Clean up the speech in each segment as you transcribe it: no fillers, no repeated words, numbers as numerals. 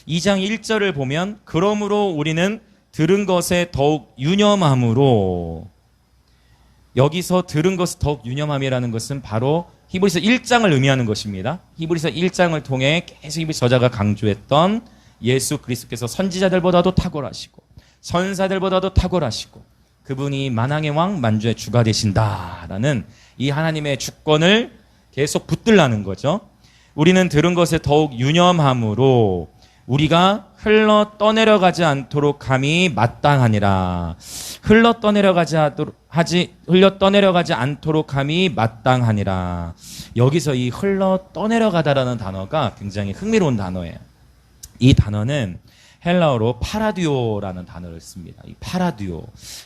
2장 1절을 보면 그러므로 우리는 들은 것에 더욱 유념함으로, 여기서 들은 것에 더욱 유념함이라는 것은 바로 히브리서 1장을 의미하는 것입니다. 히브리서 1장을 통해 계속 히브리 저자가 강조했던 예수 그리스도께서 선지자들보다도 탁월하시고 선사들보다도 탁월하시고 그분이 만왕의 왕 만주의 주가 되신다라는 이 하나님의 주권을 계속 붙들라는 거죠. 우리는 들은 것에 더욱 유념함으로 우리가 흘러 떠내려가지 않도록 함이 마땅하니라. 흘러 떠내려가지 않도록 함이 마땅하니라. 여기서 이 흘러 떠내려가다라는 단어가 굉장히 흥미로운 단어예요. 이 단어는 헬라어로 파라디오라는 단어를 씁니다.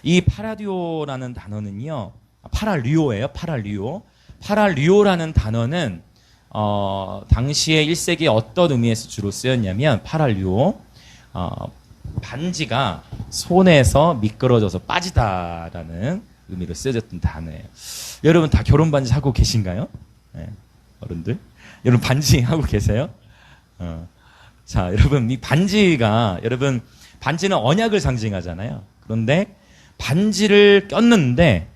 이 파라디오라는 단어는요, 파랄리오예요. 파랄리오라는 단어는 당시에 1세기에 어떤 의미에서 주로 쓰였냐면, 파랄리오, 반지가 손에서 미끄러져서 빠지다라는 의미로 쓰여졌던 단어예요. 여러분 다 결혼 반지 하고 계신가요? 네, 어른들? 여러분 반지 하고 계세요? 자, 여러분 이 반지는 언약을 상징하잖아요. 그런데 반지를 꼈는데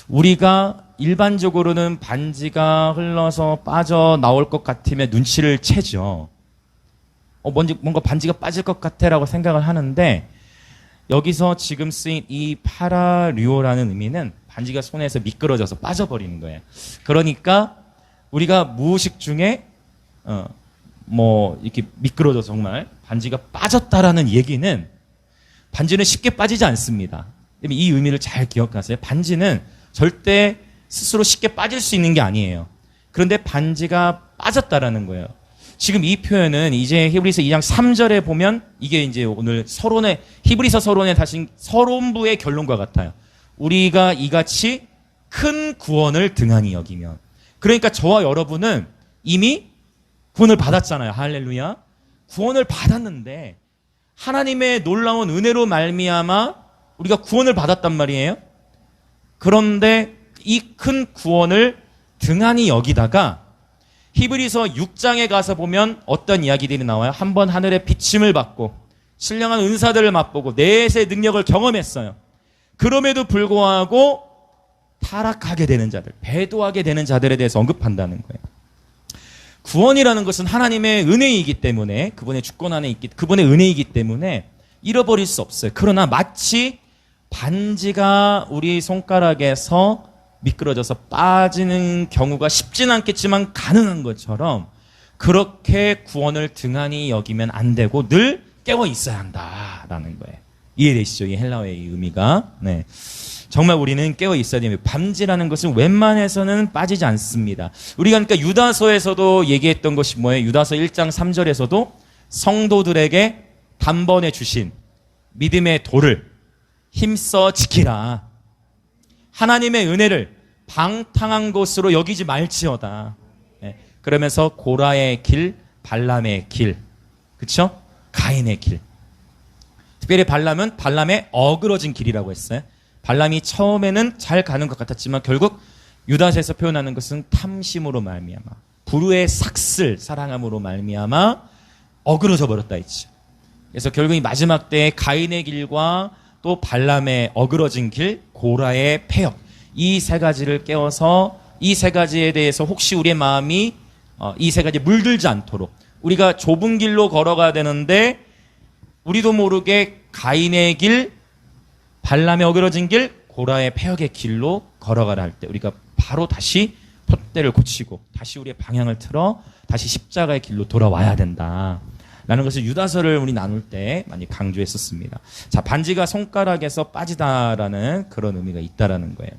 우리가 일반적으로는 반지가 흘러서 빠져나올 것 같으면 눈치를 채죠. 뭔가 반지가 빠질 것 같아라고 생각을 하는데, 여기서 지금 쓰인 이 파라리오라는 의미는 반지가 손에서 미끄러져서 빠져버리는 거예요. 그러니까 우리가 무의식 중에 이렇게 미끄러져서 정말 반지가 빠졌다라는 얘기는, 반지는 쉽게 빠지지 않습니다. 이 의미를 잘 기억하세요. 반지는 절대 스스로 쉽게 빠질 수 있는 게 아니에요. 그런데 반지가 빠졌다라는 거예요. 지금 이 표현은 이제 히브리서 2장 3절에 보면 이게 이제 오늘 히브리서 서론에 다신 서론부의 결론과 같아요. 우리가 이같이 큰 구원을 등한히 여기면. 그러니까 저와 여러분은 이미 구원을 받았잖아요. 할렐루야. 구원을 받았는데 하나님의 놀라운 은혜로 말미암아 우리가 구원을 받았단 말이에요. 그런데 이 큰 구원을 등한히 여기다가 히브리서 6장에 가서 보면 어떤 이야기들이 나와요. 한번 하늘의 비침을 받고 신령한 은사들을 맛보고 내세의 능력을 경험했어요. 그럼에도 불구하고 타락하게 되는 자들, 배도하게 되는 자들에 대해서 언급한다는 거예요. 구원이라는 것은 하나님의 은혜이기 때문에, 그분의 주권 안에 있기, 그분의 은혜이기 때문에 잃어버릴 수 없어요. 그러나 마치 반지가 우리 손가락에서 미끄러져서 빠지는 경우가 쉽진 않겠지만 가능한 것처럼 그렇게 구원을 등한히 여기면 안 되고 늘 깨어 있어야 한다라는 거예요. 이해되시죠? 이 헬라어의 이 의미가. 네. 정말 우리는 깨어 있어야 됩니다. 반지라는 것은 웬만해서는 빠지지 않습니다. 우리가 그러니까 유다서에서도 얘기했던 것이 뭐예요? 유다서 1장 3절에서도 성도들에게 단번에 주신 믿음의 도를 힘써 지키라. 하나님의 은혜를 방탕한 것으로 여기지 말지어다. 네. 그러면서 고라의 길, 발람의 길, 그렇죠? 가인의 길. 특별히 발람의 어그러진 길이라고 했어요. 발람이 처음에는 잘 가는 것 같았지만 결국 유다서에서 표현하는 것은 탐심으로 말미암아, 불의의 삭슬 사랑함으로 말미암아 어그러져 버렸다 했죠. 그래서 결국 이 마지막 때에 가인의 길과 또 발람의 어그러진 길, 고라의 폐역, 이 세 가지를 깨워서 이 세 가지에 대해서 혹시 우리의 마음이 이 세 가지에 물들지 않도록, 우리가 좁은 길로 걸어가야 되는데 우리도 모르게 가인의 길, 발람의 어그러진 길, 고라의 폐역의 길로 걸어가라 할 때 우리가 바로 다시 푯대를 고치고 다시 우리의 방향을 틀어 다시 십자가의 길로 돌아와야 된다 라는 것을 유다서를 우리 나눌 때 많이 강조했었습니다. 자, 반지가 손가락에서 빠지다라는 그런 의미가 있다라는 거예요.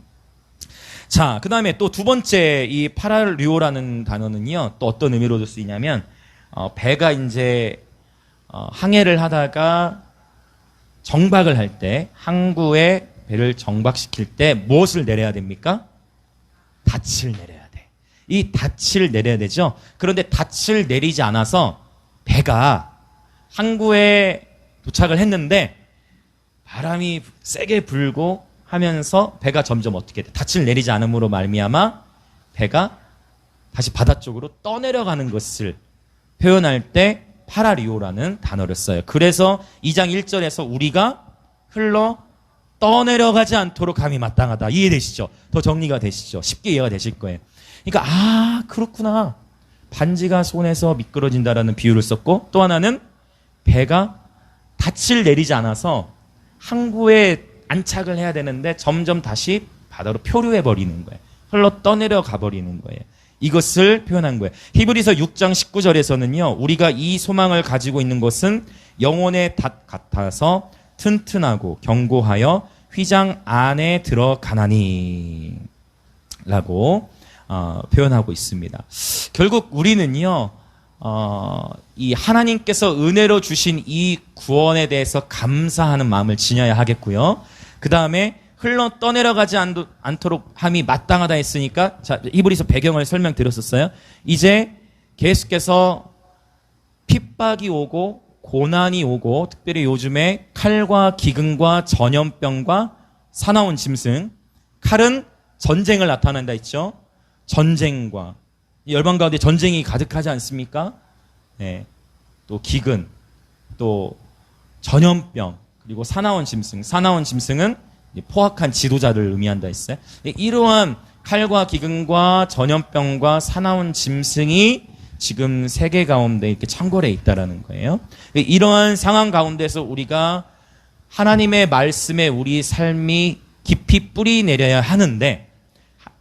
자, 그 다음에 또 두 번째 이 파랄리오라는 단어는요, 또 어떤 의미로도 쓰이냐면, 배가 이제, 항해를 하다가 정박을 할 때, 항구에 배를 정박시킬 때 무엇을 내려야 됩니까? 닻을 내려야 돼. 이 닻을 내려야 되죠? 그런데 닻을 내리지 않아서 배가 항구에 도착을 했는데 바람이 세게 불고 하면서 배가 점점 어떻게 돼? 닻을 내리지 않음으로 말미암아 배가 다시 바다 쪽으로 떠내려가는 것을 표현할 때 파라리오라는 단어를 써요. 그래서 2장 1절에서 우리가 흘러 떠내려가지 않도록 감히 마땅하다. 이해되시죠? 더 정리가 되시죠? 쉽게 이해가 되실 거예요. 그러니까 그렇구나. 반지가 손에서 미끄러진다라는 비유를 썼고, 또 하나는 배가 닻을 내리지 않아서 항구에 안착을 해야 되는데 점점 다시 바다로 표류해 버리는 거예요. 흘러 떠내려 가버리는 거예요. 이것을 표현한 거예요. 히브리서 6장 19절에서는요. 우리가 이 소망을 가지고 있는 것은 영혼의 닷 같아서 튼튼하고 견고하여 휘장 안에 들어가나니 라고 표현하고 있습니다. 결국 우리는요. 이 하나님께서 은혜로 주신 이 구원에 대해서 감사하는 마음을 지녀야 하겠고요. 그 다음에 흘러 떠내려가지 않도록 함이 마땅하다 했으니까, 자, 히브리서 배경을 설명드렸었어요. 이제 계속해서 핍박이 오고 고난이 오고, 특별히 요즘에 칼과 기근과 전염병과 사나운 짐승, 칼은 전쟁을 나타낸다 했죠. 전쟁과 열방 가운데 전쟁이 가득하지 않습니까? 네. 또 기근, 또 전염병, 그리고 사나운 짐승. 사나운 짐승은 포악한 지도자를 의미한다 했어요. 이러한 칼과 기근과 전염병과 사나운 짐승이 지금 세계 가운데 이렇게 창궐해 있다라는 거예요. 이러한 상황 가운데서 우리가 하나님의 말씀에 우리 삶이 깊이 뿌리 내려야 하는데,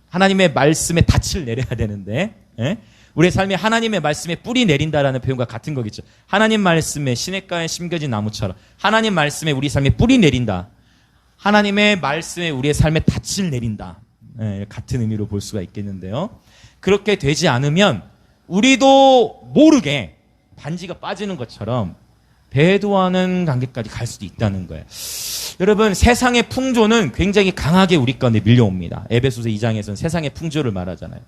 하나님의 말씀에 닻을 내려야 되는데, 예? 우리의 삶이 하나님의 말씀에 뿌리 내린다라는 표현과 같은 거겠죠. 하나님 말씀에 시냇가에 심겨진 나무처럼 하나님 말씀에 우리 삶에 뿌리 내린다. 하나님의 말씀에 우리의 삶에 닻을 내린다. 예, 같은 의미로 볼 수가 있겠는데요. 그렇게 되지 않으면 우리도 모르게 반지가 빠지는 것처럼 배도하는 관계까지 갈 수도 있다는 거예요. 여러분, 세상의 풍조는 굉장히 강하게 우리 가운데 밀려옵니다. 에베소서 2장에서는 세상의 풍조를 말하잖아요.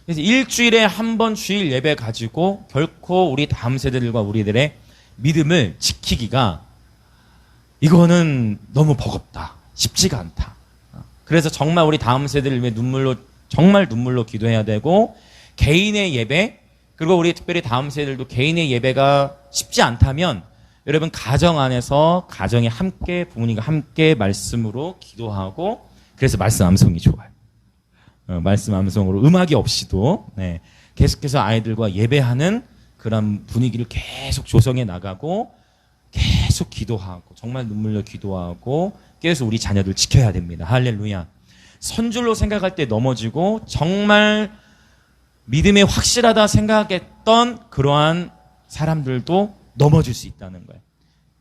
그래서 일주일에 한 번 주일 예배 가지고 결코 우리 다음 세대들과 우리들의 믿음을 지키기가, 이거는 너무 버겁다. 쉽지가 않다. 그래서 정말 우리 다음 세대를 위해 정말 눈물로 기도해야 되고, 개인의 예배, 그리고 우리 특별히 다음 세대들도 개인의 예배가 쉽지 않다면 여러분 가정 안에서 가정이 함께, 부모님과 함께 말씀으로 기도하고, 그래서 말씀 암송이 좋아요. 말씀 암송으로 음악이 없이도 계속해서 아이들과 예배하는 그런 분위기를 계속 조성해 나가고, 계속 기도하고, 정말 눈물로 기도하고, 계속 우리 자녀들 지켜야 됩니다. 할렐루야. 선줄로 생각할 때 넘어지고 정말 믿음이 확실하다 생각했던 그러한 사람들도 넘어질 수 있다는 거예요.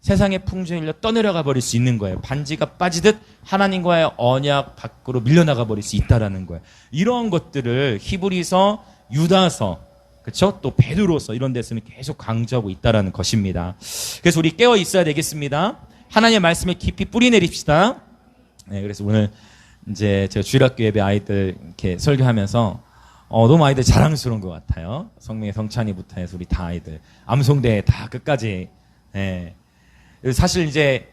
세상의 풍조에 일려 떠내려가 버릴 수 있는 거예요. 반지가 빠지듯 하나님과의 언약 밖으로 밀려나가 버릴 수 있다라는 거예요. 이러한 것들을 히브리서, 유다서, 그렇죠? 또 베드로서 이런 데서는 계속 강조하고 있다라는 것입니다. 그래서 우리 깨어 있어야 되겠습니다. 하나님의 말씀에 깊이 뿌리 내립시다. 네, 그래서 오늘 이제 제가 주일학교 예배 아이들 이렇게 설교하면서 너무 아이들 자랑스러운 것 같아요. 성명의 성찬이부터 해서 우리 다 아이들 암송대 다 끝까지. 네. 사실 이제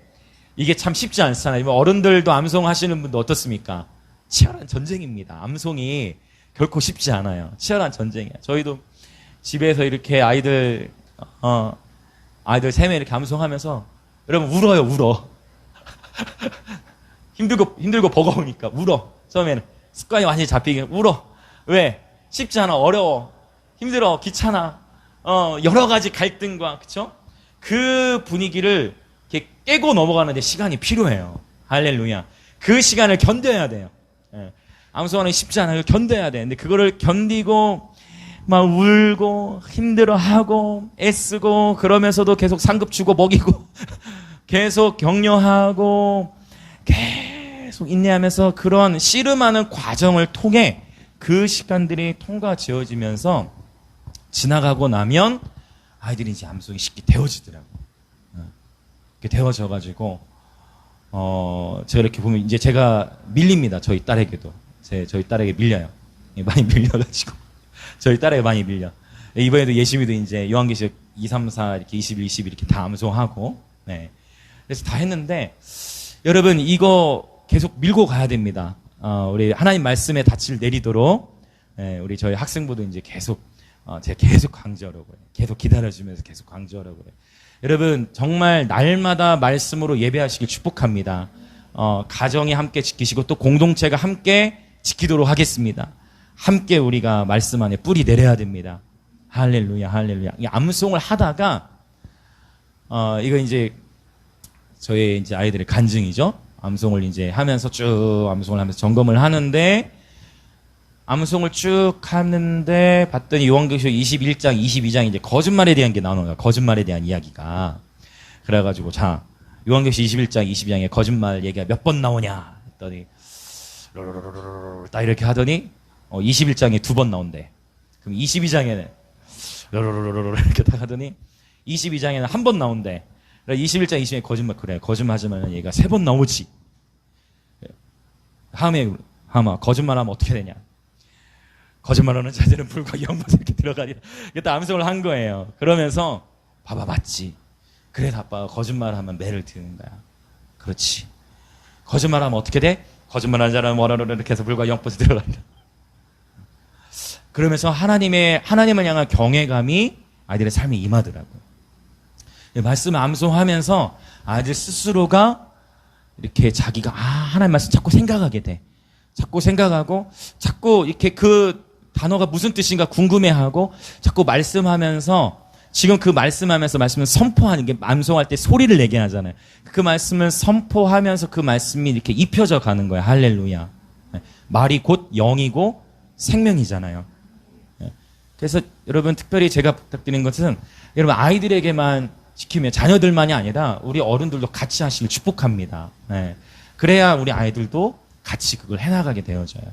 이게 참 쉽지 않잖아요. 어른들도 암송하시는 분도 어떻습니까? 치열한 전쟁입니다. 암송이 결코 쉽지 않아요. 치열한 전쟁이에요. 저희도 집에서 이렇게 아이들 3명 이렇게 암송하면서 여러분 울어요, 울어. 힘들고 버거우니까 울어. 처음에는 습관이 완전히 잡히긴 울어. 왜? 쉽지 않아, 어려워, 힘들어, 귀찮아, 여러 가지 갈등과, 그쵸? 그 분위기를 이렇게 깨고 넘어가는데 시간이 필요해요. 할렐루야. 그 시간을 견뎌야 돼요. 예. 암송하는 게 쉽지 않아요. 견뎌야 돼. 근데 그거를 견디고 막 울고 힘들어하고 애쓰고, 그러면서도 계속 상급 주고 먹이고 계속 격려하고 계속 인내하면서 그런 씨름하는 과정을 통해 그 시간들이 통과지어지면서 지나가고 나면 아이들이 이제 암송이 쉽게 되어지더라고요. 이렇게 되어져가지고 제가 이렇게 보면 이제 제가 밀립니다. 저희 딸에게도. 저희 딸에게 밀려요. 많이 밀려가지고 저희 딸에게 많이 밀려. 이번에도 예심이도 이제 요한계시록 2, 3, 4 이렇게 21, 22 이렇게 다 암송하고, 네. 그래서 다 했는데 여러분 이거 계속 밀고 가야 됩니다. 우리 하나님 말씀에 닻을 내리도록, 우리 저희 학생부도 이제 계속 제가 계속 강조하려고 해요. 계속 기다려주면서 계속 강조하려고 해요. 여러분 정말 날마다 말씀으로 예배하시길 축복합니다. 가정이 함께 지키시고 또 공동체가 함께 지키도록 하겠습니다. 함께 우리가 말씀 안에 뿌리 내려야 됩니다. 할렐루야, 할렐루야. 이 암송을 하다가 이거 이제 저희 이제 아이들의 간증이죠. 암송을 이제 하면서 쭉 암송을 하면서 점검을 하는데 암송을 쭉 하는데 봤더니 요한계시록 21장, 22장 이제 거짓말에 대한 게 나오는 거야. 거짓말에 대한 이야기가. 그래가지고 자 요한계시록 21장, 22장에 거짓말 얘기가 몇 번 나오냐 했더니 딱 이렇게 하더니 21장에 2번 나온대. 그럼 22장에는 이렇게 딱 하더니 22장에는 1번 나온대. 21장, 22장에 거짓말 그래. 거짓말하지만 얘가 3번 나오지. 하마 거짓말하면 어떻게 되냐? 거짓말하는 자들은 불과 영못에 이렇게 들어가니. 그때 암송을 한 거예요. 그러면서 봐봐 맞지. 그래서 아빠가 거짓말하면 매를 드는 거야. 그렇지. 거짓말하면 어떻게 돼? 거짓말하는 자는 뭐라로 이렇게 해서 불과 영못에 들어가니라. 그러면서 하나님을 향한 경외감이 아이들의 삶에 임하더라고요. 말씀을 암송하면서 아이들 스스로가 이렇게 자기가 하나님 말씀 자꾸 생각하게 돼. 자꾸 생각하고 자꾸 이렇게 그 단어가 무슨 뜻인가 궁금해하고 자꾸 말씀하면서 지금 그 말씀하면서 말씀을 선포하는 게 암송할 때 소리를 내게 하잖아요. 그 말씀을 선포하면서 그 말씀이 이렇게 입혀져 가는 거예요. 할렐루야. 말이 곧 영이고 생명이잖아요. 그래서 여러분 특별히 제가 부탁드리는 것은 여러분 아이들에게만 시키면 자녀들만이 아니라 우리 어른들도 같이 하시길 축복합니다. 그래야 우리 아이들도 같이 그걸 해나가게 되어져요.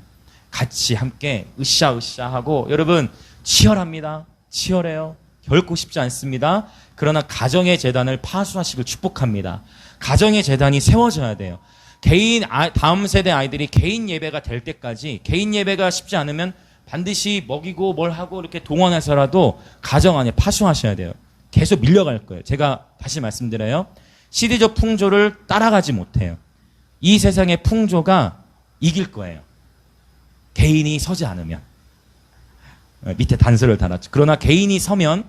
같이 함께 으쌰으쌰 하고 여러분 치열합니다. 치열해요. 결코 쉽지 않습니다. 그러나 가정의 재단을 파수하시길 축복합니다. 가정의 재단이 세워져야 돼요. 다음 세대 아이들이 개인 예배가 될 때까지 개인 예배가 쉽지 않으면 반드시 먹이고 뭘 하고 이렇게 동원해서라도 가정 안에 파수하셔야 돼요. 계속 밀려갈 거예요. 제가 다시 말씀드려요. 시대적 풍조를 따라가지 못해요. 이 세상의 풍조가 이길 거예요. 개인이 서지 않으면. 밑에 단서를 달았죠. 그러나 개인이 서면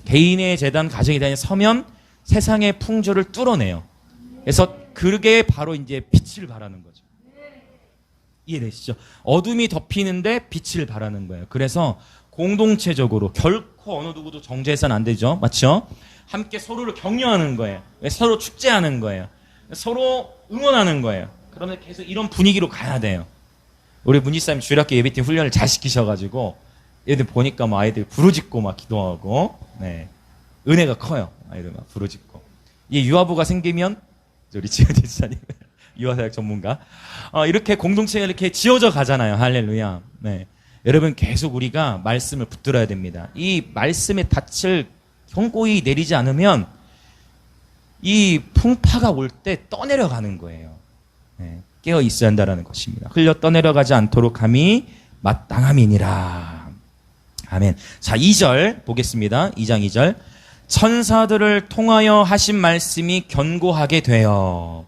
개인의 재단, 가정의 재단이 서면 세상의 풍조를 뚫어내요. 그래서 그게 바로 이제 빛을 발하는 거죠. 이해되시죠? 어둠이 덮이는데 빛을 발하는 거예요. 그래서 공동체적으로 결코 어느 누구도 정죄해서는 안 되죠. 맞죠? 함께 서로를 격려하는 거예요. 서로 축제하는 거예요. 서로 응원하는 거예요. 그러면 계속 이런 분위기로 가야 돼요. 우리 문지사님 주일학교 예배팀 훈련을 잘 시키셔가지고 얘들 보니까 뭐 아이들 부르짖고 막 기도하고 은혜가 커요. 아이들 막 부르짖고 이 유아부가 생기면 우리 지은 지사님 유아사역 전문가 이렇게 공동체가 이렇게 지어져 가잖아요. 할렐루야. 여러분 계속 우리가 말씀을 붙들어야 됩니다. 이 말씀의 닻을 견고히 내리지 않으면 이 풍파가 올 때 떠내려가는 거예요. 깨어 있어야 한다는 것입니다. 흘려 떠내려가지 않도록 함이 마땅함이니라. 아멘. 자, 2절 보겠습니다. 2장 2절. 천사들을 통하여 하신 말씀이 견고하게 되어.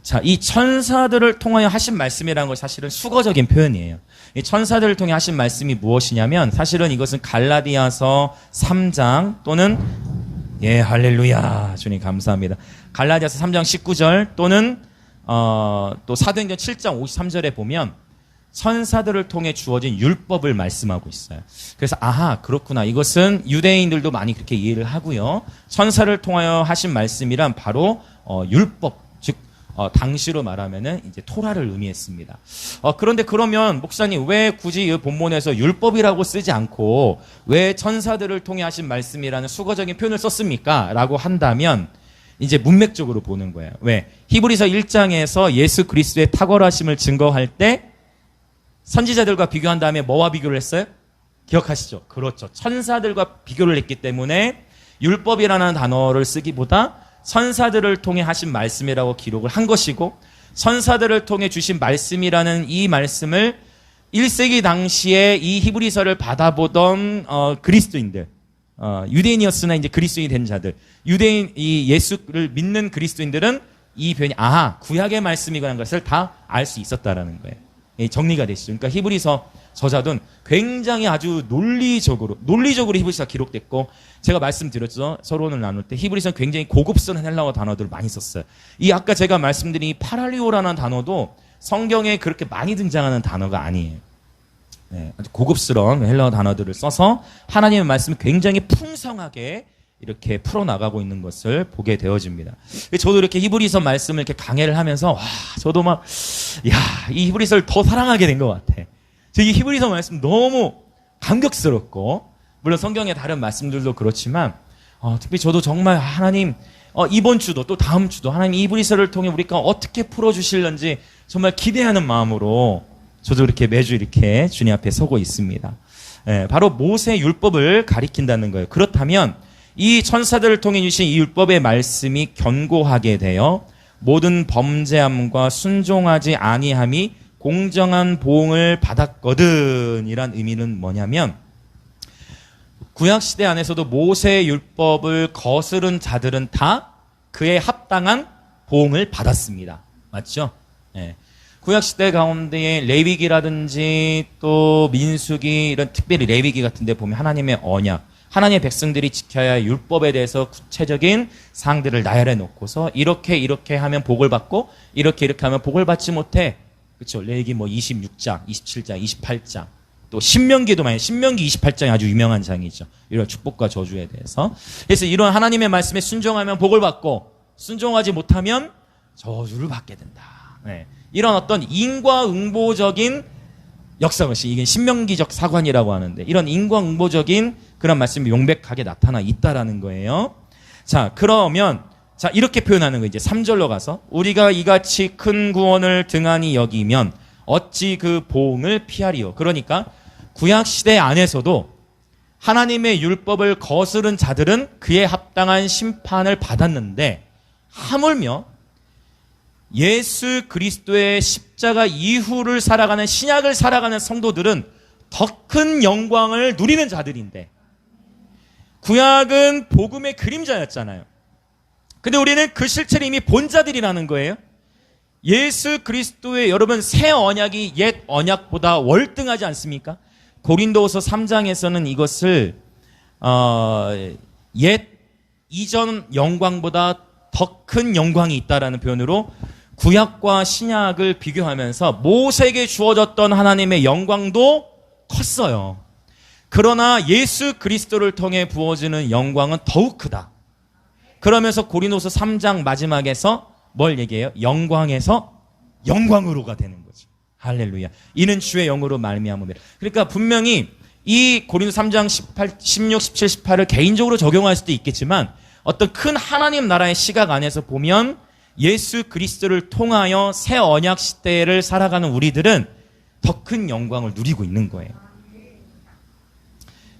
자, 이 천사들을 통하여 하신 말씀이라는 건 사실은 수거적인 표현이에요. 이 천사들을 통해 하신 말씀이 무엇이냐면 사실은 이것은 갈라디아서 3장 또는 할렐루야. 주님 감사합니다. 갈라디아서 3장 19절 또는 또 사도행전 7장 53절에 보면 천사들을 통해 주어진 율법을 말씀하고 있어요. 그래서 그렇구나. 이것은 유대인들도 많이 그렇게 이해를 하고요. 천사를 통하여 하신 말씀이란 바로 율법, 즉 당시로 말하면은 이제 토라를 의미했습니다. 그런데 그러면 목사님 왜 굳이 이 본문에서 율법이라고 쓰지 않고 왜 천사들을 통해 하신 말씀이라는 수거적인 표현을 썼습니까? 라고 한다면 이제 문맥적으로 보는 거예요. 왜? 히브리서 1장에서 예수 그리스도의 탁월하심을 증거할 때 선지자들과 비교한 다음에 뭐와 비교를 했어요? 기억하시죠? 그렇죠. 천사들과 비교를 했기 때문에 율법이라는 단어를 쓰기보다 선사들을 통해 하신 말씀이라고 기록을 한 것이고 선사들을 통해 주신 말씀이라는 이 말씀을 1세기 당시에 이 히브리서를 받아보던 그리스도인들 유대인이었으나 이제 그리스도인이 된 자들 유대인 이 예수를 믿는 그리스도인들은 이 표현이 구약의 말씀이라는 것을 다 알 수 있었다라는 거예요. 정리가 되시죠. 그러니까 히브리서 저자든 굉장히 아주 논리적으로 히브리서가 기록됐고, 제가 말씀드렸죠. 서론을 나눌 때 히브리서는 굉장히 고급스러운 헬라어 단어들을 많이 썼어요. 이 아까 제가 말씀드린 이 파랄리오라는 단어도 성경에 그렇게 많이 등장하는 단어가 아니에요. 네, 아주 고급스러운 헬라어 단어들을 써서 하나님의 말씀을 굉장히 풍성하게 이렇게 풀어나가고 있는 것을 보게 되어집니다. 저도 이렇게 히브리서 말씀을 이렇게 강해를 하면서, 저도 막, 이 히브리서를 더 사랑하게 된 것 같아. 이 히브리서 말씀 너무 감격스럽고, 물론 성경의 다른 말씀들도 그렇지만, 특히 저도 정말 하나님, 이번 주도 또 다음 주도 하나님 이 히브리서를 통해 우리가 어떻게 풀어주실런지 정말 기대하는 마음으로 저도 이렇게 매주 이렇게 주님 앞에 서고 있습니다. 바로 모세 율법을 가리킨다는 거예요. 그렇다면, 이 천사들을 통해 주신 이 율법의 말씀이 견고하게 되어 모든 범죄함과 순종하지 아니함이 공정한 보응을 받았거든 이란 의미는 뭐냐면, 구약시대 안에서도 모세의 율법을 거스른 자들은 다 그에 합당한 보응을 받았습니다. 맞죠? 네. 구약시대 가운데에 레위기라든지 또 민수기, 이런 특별히 레위기 같은 데 보면 하나님의 언약, 하나님의 백성들이 지켜야 할 율법에 대해서 구체적인 사항들을 나열해 놓고서 이렇게 하면 복을 받고 이렇게 하면 복을 받지 못해. 그렇죠? 레위기 26장, 27장, 28장. 또 신명기도 신명기 28장이 아주 유명한 장이죠. 이런 축복과 저주에 대해서. 그래서 이런 하나님의 말씀에 순종하면 복을 받고 순종하지 못하면 저주를 받게 된다. 네. 이런 어떤 인과응보적인 역사가 이게 신명기적 사관이라고 하는데, 이런 인과응보적인 그런 말씀이 명백하게 나타나 있다라는 거예요. 자, 그러면 이렇게 표현하는 거 이제 3절로 가서, 우리가 이같이 큰 구원을 등한히 여기면 어찌 그 보응을 피하리요. 그러니까 구약 시대 안에서도 하나님의 율법을 거스른 자들은 그에 합당한 심판을 받았는데, 하물며 예수 그리스도의 십자가 이후를 살아가는, 신약을 살아가는 성도들은 더 큰 영광을 누리는 자들인데, 구약은 복음의 그림자였잖아요. 근데 우리는 그 실체를 이미 본 자들이라는 거예요. 예수 그리스도의, 여러분, 새 언약이 옛 언약보다 월등하지 않습니까? 고린도후서 3장에서는 이것을 옛 이전 영광보다 더 큰 영광이 있다라는 표현으로 구약과 신약을 비교하면서 모세에게 주어졌던 하나님의 영광도 컸어요. 그러나 예수 그리스도를 통해 부어지는 영광은 더욱 크다. 그러면서 고린도서 3장 마지막에서 뭘 얘기해요? 영광에서 영광으로가 되는 거죠. 할렐루야. 이는 주의 영으로 말미암음이라. 그러니까 분명히 이 고린도 3장 16, 17, 18을 개인적으로 적용할 수도 있겠지만, 어떤 큰 하나님 나라의 시각 안에서 보면 예수 그리스도를 통하여 새 언약 시대를 살아가는 우리들은 더 큰 영광을 누리고 있는 거예요.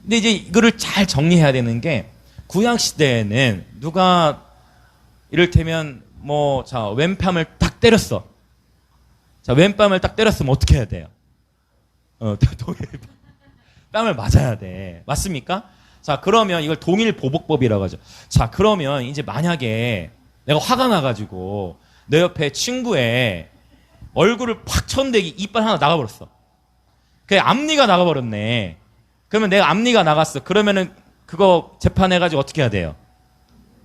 근데 이제 이거를 잘 정리해야 되는 게, 구약 시대에는 누가 이를테면 왼뺨을 딱 때렸어. 왼뺨을 딱 때렸으면 어떻게 해야 돼요? 뺨을 맞아야 돼. 맞습니까? 그러면 이걸 동일 보복법이라고 하죠. 그러면 이제 만약에 내가 화가 나가지고 내 옆에 친구의 얼굴을 팍 쳤는데 이빨 하나 나가버렸어. 그 앞니가 나가버렸네. 그러면 내가 앞니가 나갔어. 그러면은 그거 재판해가지고 어떻게 해야 돼요?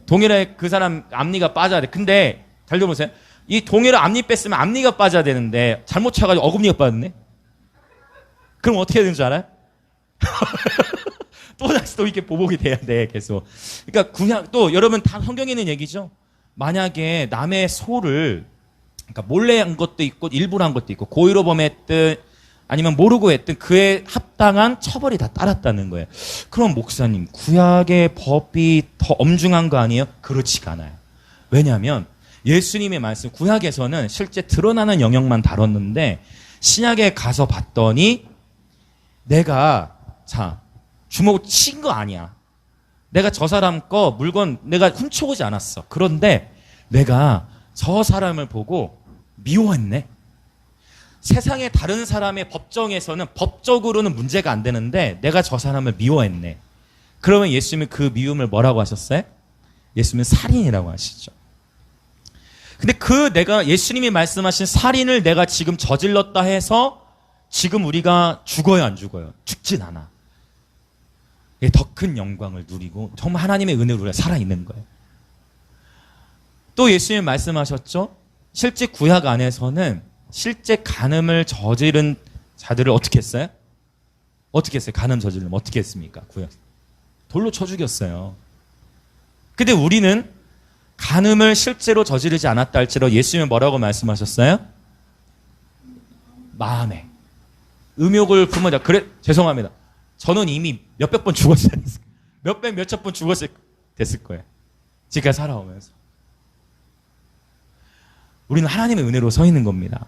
동일하게 그 사람 앞니가 빠져야 돼. 근데 잘 들어보세요. 이 동일한 앞니 뺐으면 앞니가 빠져야 되는데 잘못 쳐가지고 어금니가 빠졌네. 그럼 어떻게 해야 되는 줄 알아요? 또 다시 또 이렇게 보복이 돼야 돼, 계속. 그러니까 그냥 또 여러분 다 성경에 있는 얘기죠. 만약에 남의 소를, 그러니까 몰래 한 것도 있고 일부러 한 것도 있고 고의로 범했든 아니면 모르고 했든 그에 합당한 처벌이 다 따랐다는 거예요. 그럼 목사님, 구약의 법이 더 엄중한 거 아니에요? 그렇지가 않아요. 왜냐하면 예수님의 말씀, 구약에서는 실제 드러나는 영역만 다뤘는데 신약에 가서 봤더니 내가 주먹을 친 거 아니야. 내가 저 사람 거 물건 내가 훔쳐오지 않았어. 그런데 내가 저 사람을 보고 미워했네. 세상의 다른 사람의 법정에서는 법적으로는 문제가 안 되는데 내가 저 사람을 미워했네. 그러면 예수님은 그 미움을 뭐라고 하셨어요? 예수님은 살인이라고 하시죠. 근데 내가 예수님이 말씀하신 살인을 내가 지금 저질렀다 해서 지금 우리가 죽어요, 안 죽어요? 죽진 않아. 더 큰 영광을 누리고 정말 하나님의 은혜로 우리가 살아있는 거예요. 또 예수님이 말씀하셨죠? 실제 구약 안에서는 실제 간음을 저지른 자들을 어떻게 했어요? 어떻게 했어요? 간음 저지르면 어떻게 했습니까? 구약. 돌로 쳐 죽였어요. 근데 우리는 간음을 실제로 저지르지 않았다 할지라도 예수님은 뭐라고 말씀하셨어요? 마음에 음욕을 품으자. 그래, 죄송합니다. 저는 이미 몇백 번 죽었어야 됐을 거예요. 몇천 번 죽었을 됐을 거예요. 지금까지 살아오면서. 우리는 하나님의 은혜로 서 있는 겁니다.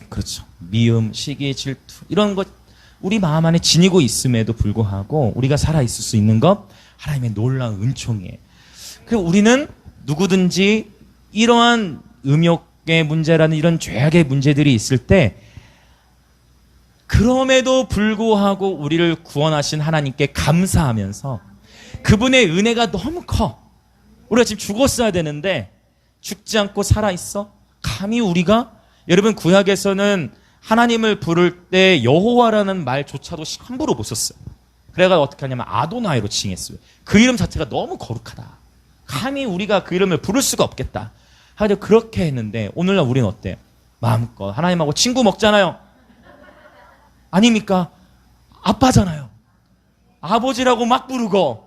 그렇죠. 미움, 시기, 질투 이런 것 우리 마음 안에 지니고 있음에도 불구하고 우리가 살아있을 수 있는 것 하나님의 놀라운 은총이에요. 그리고 우리는 누구든지 이러한 음욕의 문제라는 이런 죄악의 문제들이 있을 때 그럼에도 불구하고 우리를 구원하신 하나님께 감사하면서 그분의 은혜가 너무 커. 우리가 지금 죽었어야 되는데 죽지 않고 살아있어? 감히 우리가 여러분 구약에서는 하나님을 부를 때 여호와라는 말조차도 함부로 못 썼어요. 그래가 어떻게 하냐면 아도나이로 칭했어요. 그 이름 자체가 너무 거룩하다. 감히 우리가 그 이름을 부를 수가 없겠다. 하여튼 그렇게 했는데 오늘날 우리는 어때요? 마음껏 하나님하고 친구 먹잖아요. 아닙니까? 아빠잖아요. 아버지라고 막 부르고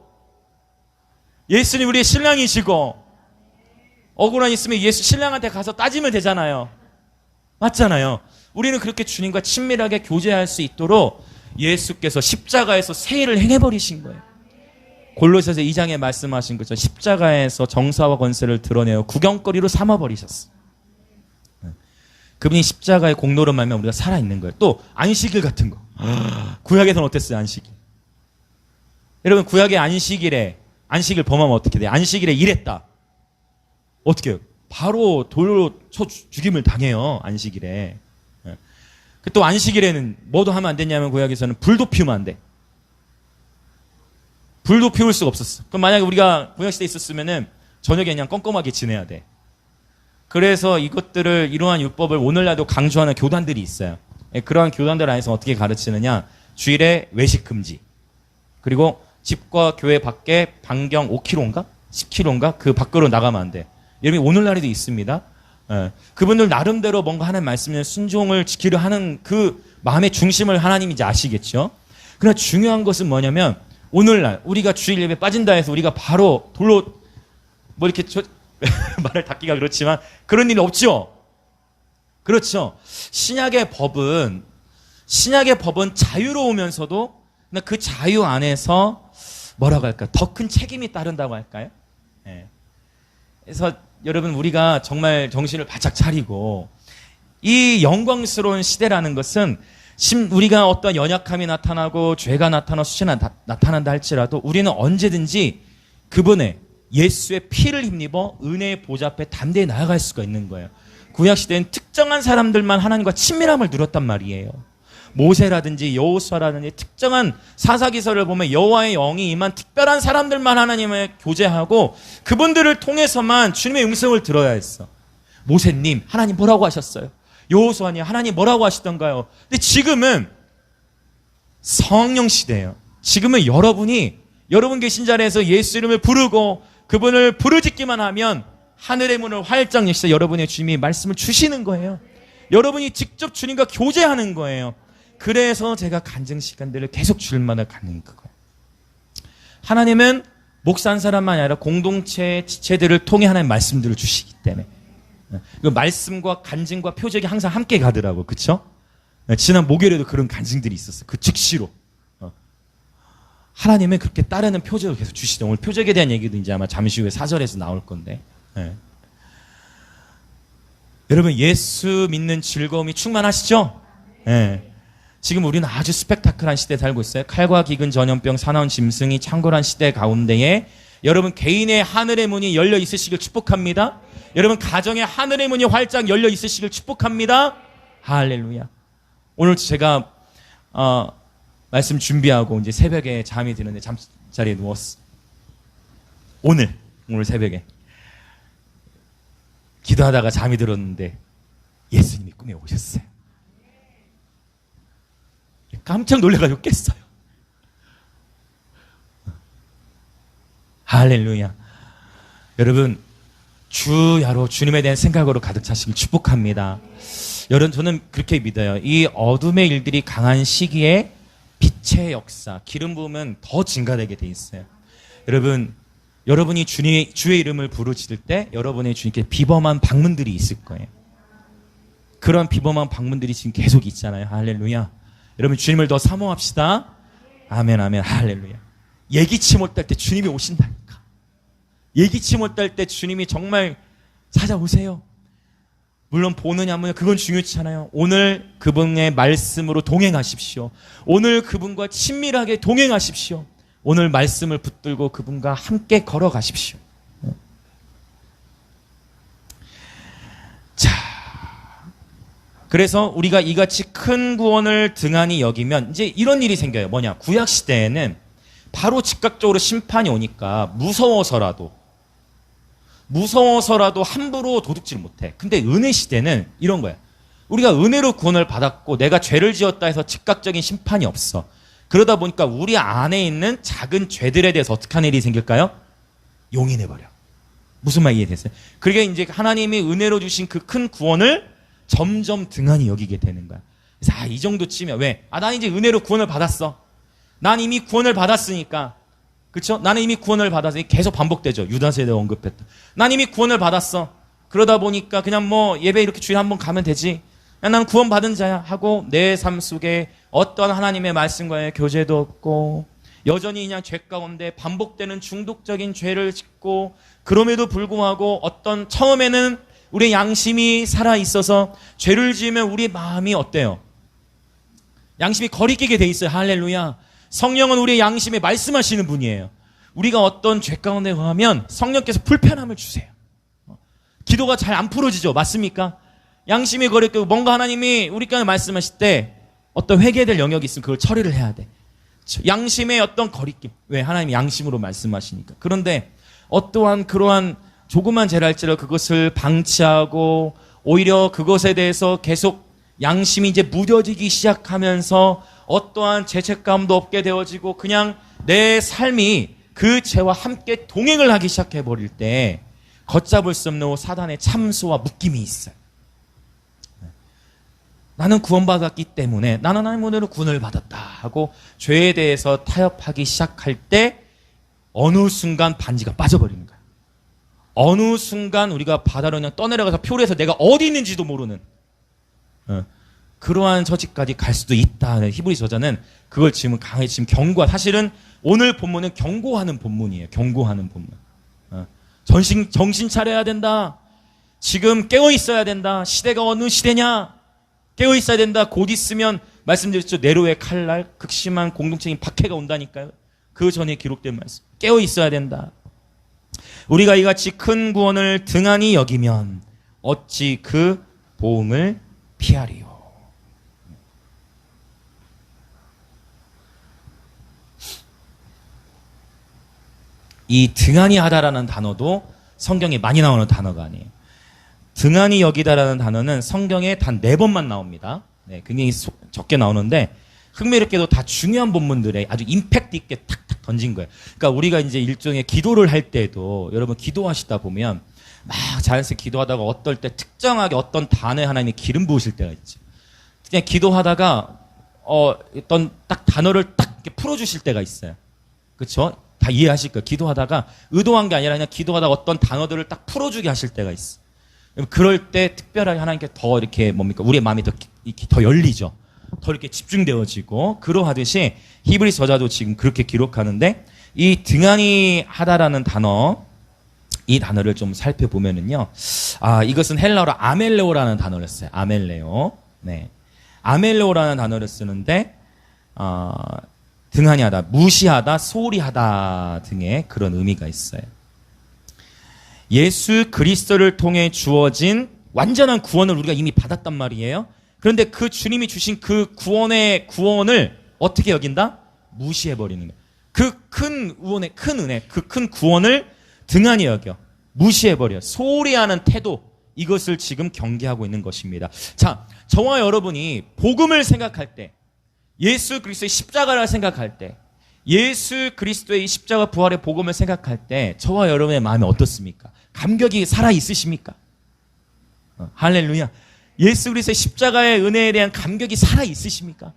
예수님 우리의 신랑이시고 억울한 있으면 예수 신랑한테 가서 따지면 되잖아요. 맞잖아요. 우리는 그렇게 주님과 친밀하게 교제할 수 있도록 예수께서 십자가에서 세일을 행해버리신 거예요. 골로새서 2장에 말씀하신 거죠. 십자가에서 정사와 권세를 드러내어 구경거리로 삼아버리셨어요. 그분이 십자가의 공로로 말면 우리가 살아있는 거예요. 또 안식일 같은 거. 구약에서는 어땠어요? 안식일. 여러분 구약의 안식일 범하면 어떻게 돼요? 안식일에 일했다. 어떻게 해요? 바로 돌로 쳐 죽임을 당해요. 안식일에. 또 안식일에는 뭐도 하면 안 됐냐면 구약에서는 불도 피우면 안 돼. 불도 피울 수가 없었어. 그럼 만약에 우리가 구약시대에 있었으면은 저녁에 그냥 껌껌하게 지내야 돼. 그래서 이러한 율법을 오늘날도 강조하는 교단들이 있어요. 그러한 교단들 안에서 어떻게 가르치느냐. 주일에 외식 금지. 그리고 집과 교회 밖에 반경 5km인가? 10km인가? 그 밖으로 나가면 안 돼. 여러분 오늘날에도 있습니다. 그분들 나름대로 뭔가 하는 말씀에 순종을 지키려 하는 그 마음의 중심을 하나님이 이제 아시겠죠. 그러나 중요한 것은 뭐냐면 오늘날 우리가 주일 예배 빠진다 해서 우리가 바로 돌로 뭐 이렇게 말을 닫기가 그렇지만 그런 일이 없죠. 그렇죠. 신약의 법은 자유로우면서도 그 자유 안에서 뭐라고 할까요? 더 큰 책임이 따른다고 할까요? 네. 그래서 여러분 우리가 정말 정신을 바짝 차리고 이 영광스러운 시대라는 것은 우리가 어떤 연약함이 나타나고 죄가 나타나 수치가 나타난다 할지라도 우리는 언제든지 그분의 예수의 피를 힘입어 은혜의 보좌 앞에 담대히 나아갈 수가 있는 거예요. 구약시대엔 특정한 사람들만 하나님과 친밀함을 누렸단 말이에요. 모세라든지 여호수아라든지 특정한 사사기서를 보면 여호와의 영이 임한 특별한 사람들만 하나님을 교제하고 그분들을 통해서만 주님의 음성을 들어야 했어. 모세님 하나님 뭐라고 하셨어요? 여호수아님 하나님 뭐라고 하시던가요? 근데 지금은 성령 시대예요. 지금은 여러분 계신 자리에서 예수 이름을 부르고 그분을 부르짖기만 하면 하늘의 문을 활짝 여시서 여러분의 주님이 말씀을 주시는 거예요. 여러분이 직접 주님과 교제하는 거예요. 그래서 제가 간증 시간들을 계속 주일마다 갖는 거예요. 하나님은 목사 한 사람만이 아니라 공동체 지체들을 통해 하나님 말씀들을 주시기 때문에 그 말씀과 간증과 표적이 항상 함께 가더라고. 그쵸? 지난 목요일에도 그런 간증들이 있었어요. 그 즉시로. 하나님은 그렇게 따르는 표적을 계속 주시죠. 오늘 표적에 대한 얘기도 이제 아마 잠시 후에 4절에서 나올 건데. 네. 여러분 예수 믿는 즐거움이 충만하시죠? 네. 지금 우리는 아주 스펙타클한 시대에 살고 있어요. 칼과 기근 전염병 사나운 짐승이 창궐한 시대 가운데에 여러분 개인의 하늘의 문이 열려 있으시길 축복합니다. 여러분 가정의 하늘의 문이 활짝 열려 있으시길 축복합니다. 할렐루야. 오늘 제가 말씀 준비하고 이제 새벽에 잠이 드는데 잠자리에 누웠어. 오늘 새벽에 기도하다가 잠이 들었는데 예수님이 꿈에 오셨어요. 깜짝 놀래가지고 깼어요. 할렐루야. 여러분, 주야로 주님에 대한 생각으로 가득 차시길 축복합니다. 여러분, 저는 그렇게 믿어요. 이 어둠의 일들이 강한 시기에 빛의 역사, 기름 부으면 더 증가되게 돼 있어요. 여러분, 여러분이 주의 이름을 부르실 때 여러분의 주님께 비범한 방문들이 있을 거예요. 그런 비범한 방문들이 지금 계속 있잖아요. 할렐루야. 여러분, 주님을 더 사모합시다. 아멘, 아멘, 할렐루야. 예기치 못할 때 주님이 오신다니까. 예기치 못할 때 주님이 정말 찾아오세요. 물론 보느냐 마느냐 그건 중요치 않아요. 오늘 그분의 말씀으로 동행하십시오. 오늘 그분과 친밀하게 동행하십시오. 오늘 말씀을 붙들고 그분과 함께 걸어가십시오. 자, 그래서 우리가 이같이 큰 구원을 등한히 여기면 이제 이런 일이 생겨요. 뭐냐? 구약 시대에는 바로 즉각적으로 심판이 오니까 무서워서라도 함부로 도둑질 못해. 근데 은혜 시대는 이런 거야. 우리가 은혜로 구원을 받았고 내가 죄를 지었다 해서 즉각적인 심판이 없어. 그러다 보니까 우리 안에 있는 작은 죄들에 대해서 어떻게 하는 일이 생길까요? 용인해버려. 무슨 말 이해됐어요? 그게 이제 하나님이 은혜로 주신 그 큰 구원을 점점 등한히 여기게 되는 거야. 그래서 이 정도쯤이야. 왜? 난 이제 은혜로 구원을 받았어. 난 이미 구원을 받았으니까. 그렇죠? 나는 이미 구원을 받았으니 계속 반복되죠. 유다세대 언급했다. 난 이미 구원을 받았어. 그러다 보니까 그냥 뭐 예배 이렇게 주일에 한번 가면 되지. 난 구원 받은 자야 하고 내 삶 속에 어떤 하나님의 말씀과의 교제도 없고 여전히 그냥 죄 가운데 반복되는 중독적인 죄를 짓고 그럼에도 불구하고 어떤 처음에는 우리의 양심이 살아있어서 죄를 지으면 우리의 마음이 어때요? 양심이 거리끼게 돼 있어요. 할렐루야. 성령은 우리의 양심에 말씀하시는 분이에요. 우리가 어떤 죄 가운데 가면 성령께서 불편함을 주세요. 기도가 잘 안 풀어지죠. 맞습니까? 양심이 거리끼고 뭔가 하나님이 우리께 말씀하실 때 어떤 회개될 영역이 있으면 그걸 처리를 해야 돼. 양심의 어떤 거리낌. 왜? 하나님이 양심으로 말씀하시니까. 그런데 어떠한 그러한 조그만 죄를 할지라도 그것을 방치하고 오히려 그것에 대해서 계속 양심이 이제 무뎌지기 시작하면서 어떠한 죄책감도 없게 되어지고 그냥 내 삶이 그 죄와 함께 동행을 하기 시작해버릴 때 걷잡을 수 없는 사단의 참소와 묶임이 있어요. 나는 구원받았기 때문에 나는 하나님 은혜로 구원을 받았다 하고 죄에 대해서 타협하기 시작할 때 어느 순간 반지가 빠져버리는 거야. 어느 순간 우리가 바다로 그냥 떠내려가서 표류해서 내가 어디 있는지도 모르는 그러한 처지까지 갈 수도 있다. 히브리 저자는 그걸 지금 강하게 지금 경고하. 사실은 오늘 본문은 경고하는 본문이에요. 경고하는 본문. 정신 차려야 된다. 지금 깨어 있어야 된다. 시대가 어느 시대냐? 깨어 있어야 된다. 곧 있으면 말씀드렸죠. 네로의 칼날, 극심한 공동체인 박해가 온다니까요. 그 전에 기록된 말씀. 깨어 있어야 된다. 우리가 이같이 큰 구원을 등한히 여기면 어찌 그 보응을 피하리요. 이 등한히 하다라는 단어도 성경에 많이 나오는 단어가 아니에요. 등한히 여기다라는 단어는 성경에 단 4번만 나옵니다. 네, 굉장히 적게 나오는데 흥미롭게도 다 중요한 본문들에 아주 임팩트 있게 탁탁 던진 거예요. 그러니까 우리가 이제 일종의 기도를 할 때도 여러분 기도하시다 보면 막 자연스럽게 기도하다가 어떨 때 특정하게 어떤 단어에 하나님이 기름 부으실 때가 있죠. 그냥 기도하다가 어떤 딱 단어를 딱 이렇게 풀어주실 때가 있어요. 그렇죠? 다 이해하실 거예요. 기도하다가 의도한 게 아니라 그냥 기도하다가 어떤 단어들을 딱 풀어주게 하실 때가 있어. 그럴 때 특별하게 하나님께 더 이렇게 뭡니까? 우리의 마음이 더 열리죠. 더 이렇게 집중되어지고 그러하듯이 히브리 저자도 지금 그렇게 기록하는데 이 등한히 하다라는 단어 이 단어를 좀 살펴보면은요. 이것은 헬라어로 아멜레오라는 단어를 써요. 아멜레오. 네. 아멜레오라는 단어를 쓰는데 등한히 하다, 무시하다, 소홀히 하다 등의 그런 의미가 있어요. 예수 그리스도를 통해 주어진 완전한 구원을 우리가 이미 받았단 말이에요. 그런데 그 주님이 주신 그 구원을 어떻게 여긴다? 무시해버리는 거예요. 그 큰 큰 은혜, 그 큰 구원을 등한히 여겨. 무시해버려. 소홀히 하는 태도, 이것을 지금 경계하고 있는 것입니다. 자, 저와 여러분이 복음을 생각할 때, 예수 그리스도의 십자가를 생각할 때, 예수 그리스도의 십자가 부활의 복음을 생각할 때 저와 여러분의 마음이 어떻습니까? 감격이 살아있으십니까? 할렐루야. 예수 그리스도의 십자가의 은혜에 대한 감격이 살아있으십니까?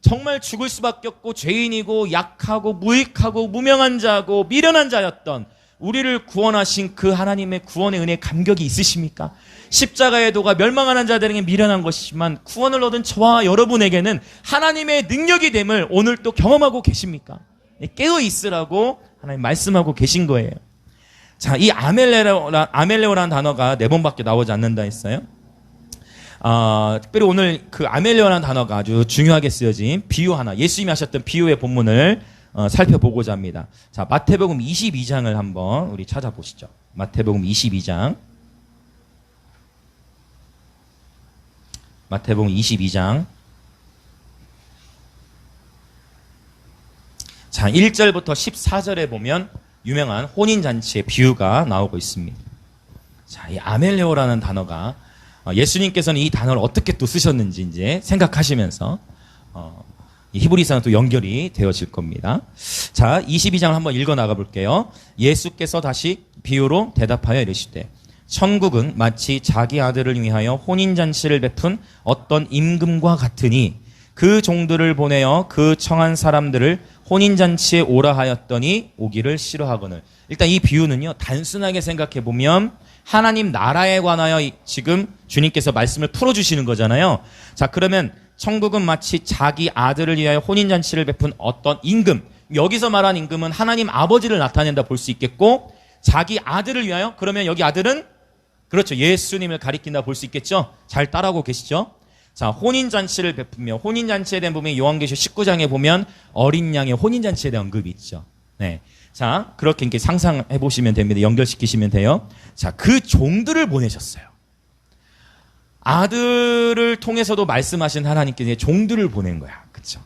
정말 죽을 수밖에 없고 죄인이고 약하고 무익하고 무명한 자고 미련한 자였던 우리를 구원하신 그 하나님의 구원의 은혜에 감격이 있으십니까? 십자가의 도가 멸망하는 자들에게 미련한 것이지만 구원을 얻은 저와 여러분에게는 하나님의 능력이 됨을 오늘 또 경험하고 계십니까? 깨어 있으라고 하나님 말씀하고 계신 거예요. 자, 이 아멜레오라는 단어가 4번밖에 나오지 않는다 했어요. 특별히 오늘 그 아멜레오라는 단어가 아주 중요하게 쓰여진 비유 하나, 예수님이 하셨던 비유의 본문을 살펴보고자 합니다. 자, 마태복음 22장을 한번 우리 찾아보시죠. 마태복음 22장. 마태복음 22장. 자, 1절부터 14절에 보면 유명한 혼인잔치의 비유가 나오고 있습니다. 자, 이 아멜레오라는 단어가 예수님께서는 이 단어를 어떻게 또 쓰셨는지 이제 생각하시면서 히브리서는 또 연결이 되어질 겁니다. 자, 22장을 한번 읽어 나가 볼게요. 예수께서 다시 비유로 대답하여 이르시되 천국은 마치 자기 아들을 위하여 혼인잔치를 베푼 어떤 임금과 같으니 그 종들을 보내어 그 청한 사람들을 혼인잔치에 오라 하였더니 오기를 싫어하거늘. 일단 이 비유는요, 단순하게 생각해 보면 하나님 나라에 관하여 지금 주님께서 말씀을 풀어주시는 거잖아요. 자, 그러면 천국은 마치 자기 아들을 위하여 혼인잔치를 베푼 어떤 임금, 여기서 말한 임금은 하나님 아버지를 나타낸다 볼 수 있겠고, 자기 아들을 위하여, 그러면 여기 아들은 그렇죠, 예수님을 가리킨다 볼 수 있겠죠. 잘 따라오고 계시죠? 자, 혼인잔치를 베푸며, 혼인잔치에 대한 부분이 요한계시록 19장에 보면 어린 양의 혼인잔치에 대한 언급이 있죠. 네. 자, 그렇게 이렇게 상상해 보시면 됩니다. 연결시키시면 돼요. 자, 그 종들을 보내셨어요. 아들을 통해서도 말씀하신 하나님께서 종들을 보낸 거야. 그렇죠?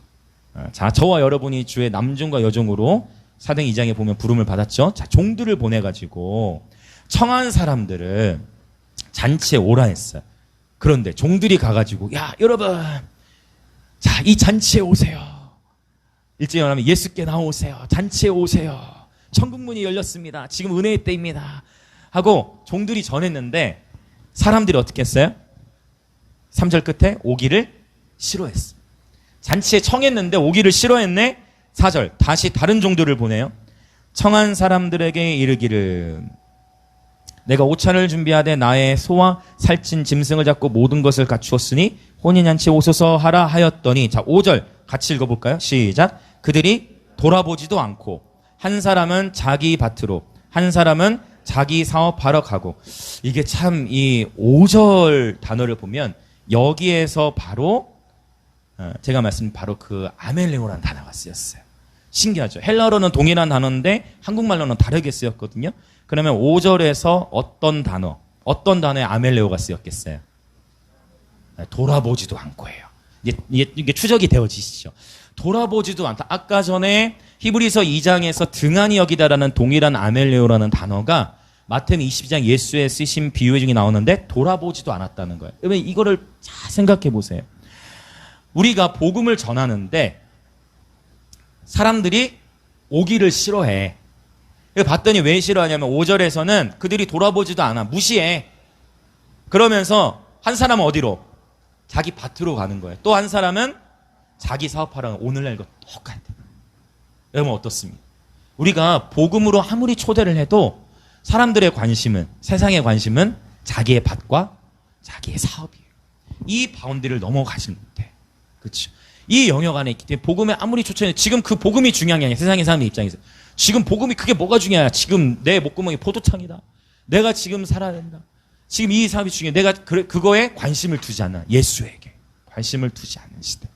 자, 저와 여러분이 주의 남종과 여종으로 사도행 2장에 보면 부름을 받았죠. 자, 종들을 보내가지고 청한 사람들을 잔치에 오라 했어요. 그런데 종들이 가가지고, 야, 여러분, 자, 이 잔치에 오세요. 일찍 일어나면 예수께 나오세요. 잔치에 오세요. 천국문이 열렸습니다. 지금 은혜의 때입니다. 하고 종들이 전했는데 사람들이 어떻게 했어요? 3절 끝에 오기를 싫어했어. 잔치에 청했는데 오기를 싫어했네. 4절 다시 다른 종들을 보내요. 청한 사람들에게 이르기를 내가 오찬을 준비하되 나의 소와 살찐 짐승을 잡고 모든 것을 갖추었으니 혼인잔치에 오소서 하라 하였더니, 자, 5절 같이 읽어볼까요? 시작. 그들이 돌아보지도 않고 한 사람은 자기 밭으로 한 사람은 자기 사업하러 가고. 이게 참 이 5절 단어를 보면 여기에서 바로 제가 말씀드린 바로 그 아멜레오라는 단어가 쓰였어요. 신기하죠. 헬라어로는 동일한 단어인데 한국말로는 다르게 쓰였거든요. 그러면 5절에서 어떤 단어에 아멜레오가 쓰였겠어요? 돌아보지도 않고예요. 이게 추적이 되어지시죠. 돌아보지도 않다. 아까 전에 히브리서 2장에서 등한히 여기다라는 동일한 아멜레오라는 단어가 마태복음 22장 예수의 쓰신 비유 중에 나오는데 돌아보지도 않았다는 거예요. 여러분 이거를 잘 생각해 보세요. 우리가 복음을 전하는데 사람들이 오기를 싫어해. 봤더니 왜 싫어하냐면 5절에서는 그들이 돌아보지도 않아. 무시해. 그러면서 한 사람은 어디로? 자기 밭으로 가는 거예요. 또 한 사람은 자기 사업하러. 오늘날 이거 똑같아. 여러분 어떻습니까? 우리가 복음으로 아무리 초대를 해도 사람들의 관심은, 세상의 관심은 자기의 밭과 자기의 사업이에요. 이 바운드를 넘어가지 못해. 그렇죠? 이 영역 안에 있기 때문에 복음에 아무리 초청해, 지금 그 복음이 중요한 게 아니야. 세상의 사람의 입장에서. 지금 복음이 그게 뭐가 중요해? 지금 내 목구멍이 포도창이다. 내가 지금 살아야 된다. 지금 이 사업이 중요해. 내가 그거에 관심을 두지 않아. 예수에게 관심을 두지 않는 시대.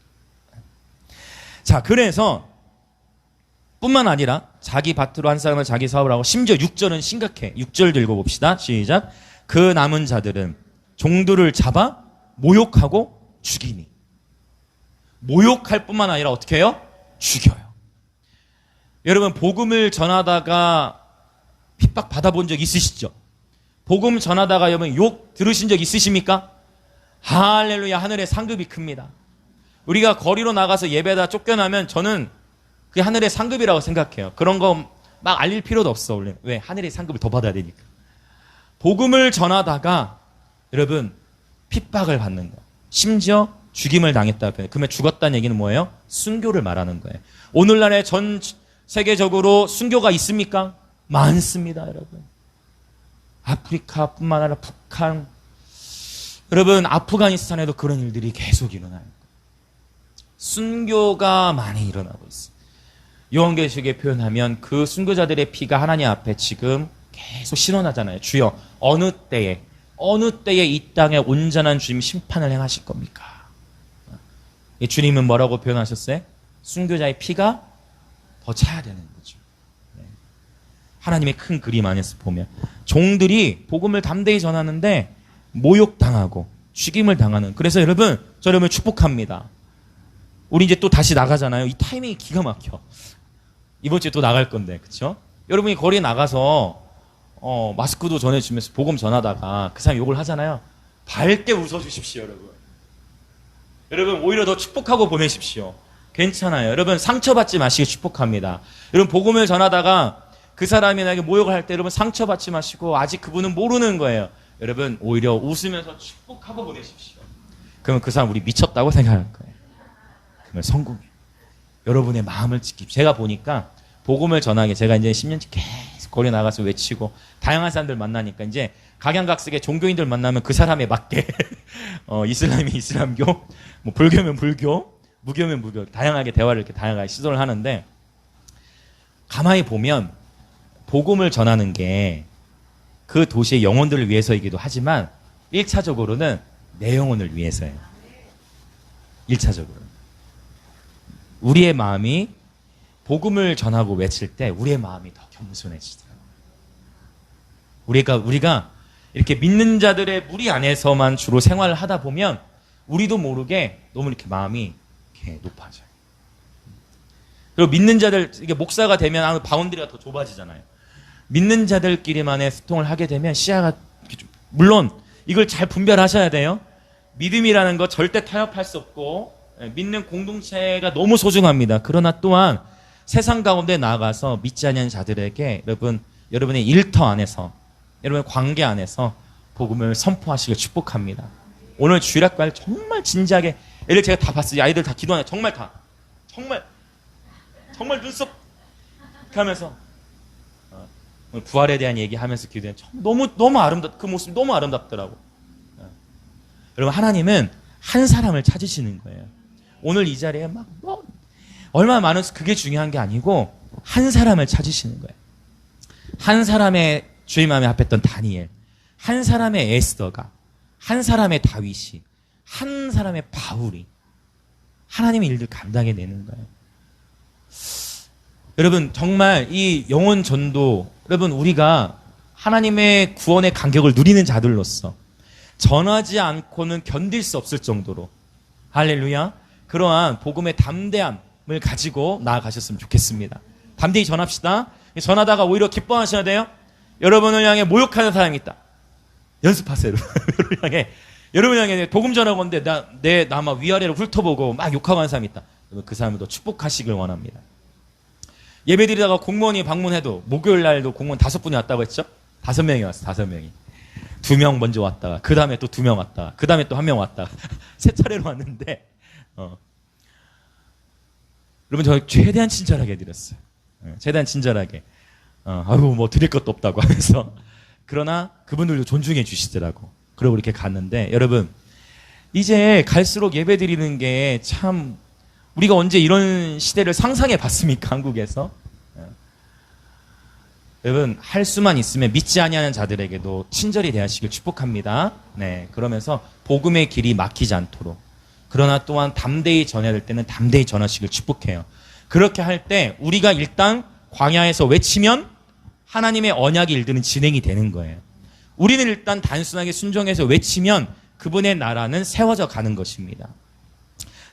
자, 그래서 뿐만 아니라 자기 밭으로 한 사람을 자기 사업을 하고, 심지어 6절은 심각해. 6절도 읽어봅시다. 시작. 그 남은 자들은 종들을 잡아 모욕하고 죽이니. 모욕할 뿐만 아니라 어떻게 해요? 죽여요. 여러분 복음을 전하다가 핍박 받아본 적 있으시죠? 복음 전하다가 여러분 욕 들으신 적 있으십니까? 할렐루야, 하늘의 상급이 큽니다. 우리가 거리로 나가서 예배다 쫓겨나면 저는 그게 하늘의 상급이라고 생각해요. 그런 거 막 알릴 필요도 없어. 원래. 왜? 하늘의 상급을 더 받아야 되니까. 복음을 전하다가 여러분 핍박을 받는 거, 심지어 죽임을 당했다. 그러면 죽었다는 얘기는 뭐예요? 순교를 말하는 거예요. 오늘날에 전 세계적으로 순교가 있습니까? 많습니다, 여러분. 아프리카뿐만 아니라 북한, 여러분 아프가니스탄에도 그런 일들이 계속 일어나요. 순교가 많이 일어나고 있습니다. 요한계시록에 표현하면 그 순교자들의 피가 하나님 앞에 지금 계속 신원하잖아요. 주여 어느 때에 이 땅에 온전한 주님 심판을 행하실 겁니까? 주님은 뭐라고 표현하셨어요? 순교자의 피가 더 차야 되는 거죠. 하나님의 큰 그림 안에서 보면 종들이 복음을 담대히 전하는데 모욕당하고 죽임을 당하는, 그래서 여러분 저 여러분을 축복합니다. 우리 이제 또 다시 나가잖아요. 이 타이밍이 기가 막혀. 이번 주에 또 나갈 건데, 그쵸? 여러분이 거리에 나가서 마스크도 전해주면서 복음 전하다가 그 사람이 욕을 하잖아요. 밝게 웃어주십시오, 여러분. 여러분 오히려 더 축복하고 보내십시오. 괜찮아요. 여러분 상처받지 마시고 축복합니다. 여러분 복음을 전하다가 그 사람이 나에게 모욕을 할 때 여러분 상처받지 마시고, 아직 그분은 모르는 거예요. 여러분 오히려 웃으면서 축복하고 보내십시오. 그러면 그 사람 우리 미쳤다고 생각할 거예요. 그러면 성공이에요. 여러분의 마음을 지킵시오. 제가 보니까 복음을 전하게, 제가 이제 10년째 계속 거리 나가서 외치고 다양한 사람들 만나니까 이제 각양각색의 종교인들 만나면 그 사람에 맞게 이슬람이 이슬람교, 뭐 불교면 불교, 무교면 무교, 다양하게 대화를 이렇게 다양하게 시도를 하는데, 가만히 보면 복음을 전하는 게 그 도시의 영혼들을 위해서이기도 하지만 1차적으로는 내 영혼을 위해서예요. 1차적으로 우리의 마음이 복음을 전하고 외칠 때 우리의 마음이 더 겸손해지더라고요. 우리가 이렇게 믿는 자들의 무리 안에서만 주로 생활을 하다 보면 우리도 모르게 너무 이렇게 마음이 이렇게 높아져요. 그리고 믿는 자들, 이게 목사가 되면 바운드리가 더 좁아지잖아요. 믿는 자들끼리만의 소통을 하게 되면 시야가, 물론 이걸 잘 분별하셔야 돼요. 믿음이라는 거 절대 타협할 수 없고 믿는 공동체가 너무 소중합니다. 그러나 또한 세상 가운데 나아가서 믿지 않는 자들에게 여러분의 일터 안에서, 여러분의 관계 안에서 복음을 선포하시길 축복합니다. 오늘 주일학과를 정말 진지하게, 애들 제가 다 봤어요. 아이들 다 기도하네. 정말 눈썹 이렇게 하면서 오늘 부활에 대한 얘기하면서 기도해. 너무 아름답, 그 모습 너무 아름답더라고. 여러분 하나님은 한 사람을 찾으시는 거예요. 오늘 이 자리에 얼마나 많은, 그게 중요한 게 아니고 한 사람을 찾으시는 거예요. 한 사람의 주의 마음에 합했던 다니엘, 한 사람의 에스더가, 한 사람의 다윗이, 한 사람의 바울이 하나님의 일들 감당해내는 거예요. 여러분 정말 이 영혼 전도, 여러분 우리가 하나님의 구원의 간격을 누리는 자들로서 전하지 않고는 견딜 수 없을 정도로, 할렐루야, 그러한 복음의 담대함을 가지고 나아가셨으면 좋겠습니다. 담대히 전합시다. 전하다가 오히려 기뻐하셔야 돼요. 여러분을 향해 모욕하는 사람이 있다. 연습하세요. 여러분 향해 복음 전하고 있는데 나 막 위아래로 훑어보고 막 욕하고 하는 사람이 있다. 그 사람을 더 축복하시길 원합니다. 예배드리다가 공무원이 방문해도, 목요일 날도 공무원 5분이 왔다고 했죠? 5명이 왔어. 5명이. 2명 먼저 왔다가, 그 다음에 또 2명 왔다가, 그 다음에 또 1명 왔다가 3차례로 왔는데 여러분 저 최대한 친절하게 해드렸어요. 최대한 친절하게. 아이고 뭐 드릴 것도 없다고 하면서. 그러나 그분들도 존중해 주시더라고. 그러고 이렇게 갔는데, 여러분 이제 갈수록 예배 드리는 게 참, 우리가 언제 이런 시대를 상상해 봤습니까? 한국에서. 여러분 할 수만 있으면 믿지 아니하는 자들에게도 친절히 대하시길 축복합니다. 네, 그러면서 복음의 길이 막히지 않도록, 그러나 또한 담대히 전해야 될 때는 담대히 전하시길 축복해요. 그렇게 할 때 우리가 일단 광야에서 외치면 하나님의 언약의 일들은 진행이 되는 거예요. 우리는 일단 단순하게 순종해서 외치면 그분의 나라는 세워져 가는 것입니다.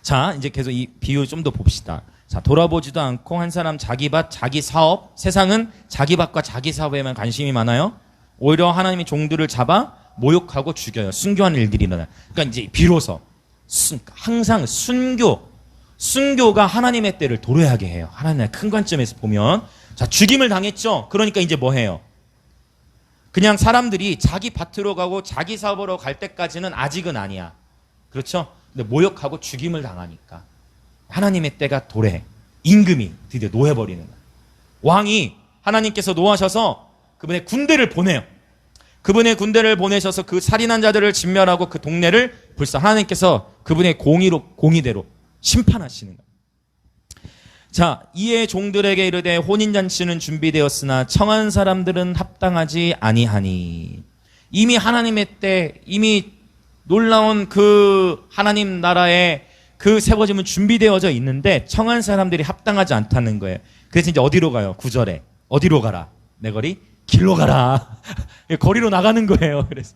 자, 이제 계속 이 비유 좀 더 봅시다. 자, 돌아보지도 않고 한 사람 자기 밭, 자기 사업, 세상은 자기 밭과 자기 사업에만 관심이 많아요. 오히려 하나님이 종들을 잡아 모욕하고 죽여요. 순교하는 일들이 일어나요. 그러니까 이제 비로소 항상 순교가 하나님의 때를 도래하게 해요. 하나님의 큰 관점에서 보면. 자, 죽임을 당했죠. 그러니까 이제 뭐 해요? 그냥 사람들이 자기 밭으로 가고 자기 사업으로 갈 때까지는 아직은 아니야. 그렇죠? 근데 모욕하고 죽임을 당하니까 하나님의 때가 도래. 임금이 드디어 노해버리는 거예요. 왕이 하나님께서 노하셔서 그분의 군대를 보내요. 그분의 군대를 보내셔서 그 살인한 자들을 진멸하고 그 동네를 하나님께서 그분의 공의대로 심판하시는 거예요. 자, 이에 종들에게 이르되 혼인잔치는 준비되었으나 청한 사람들은 합당하지 아니하니. 이미 하나님의 때, 이미 놀라운 그 하나님 나라의 그 세워짐은 준비되어져 있는데 청한 사람들이 합당하지 않다는 거예요. 그래서 이제 어디로 가요? 9절에. 어디로 가라? 내 거리? 길로 가라. 거리로 나가는 거예요. 그래서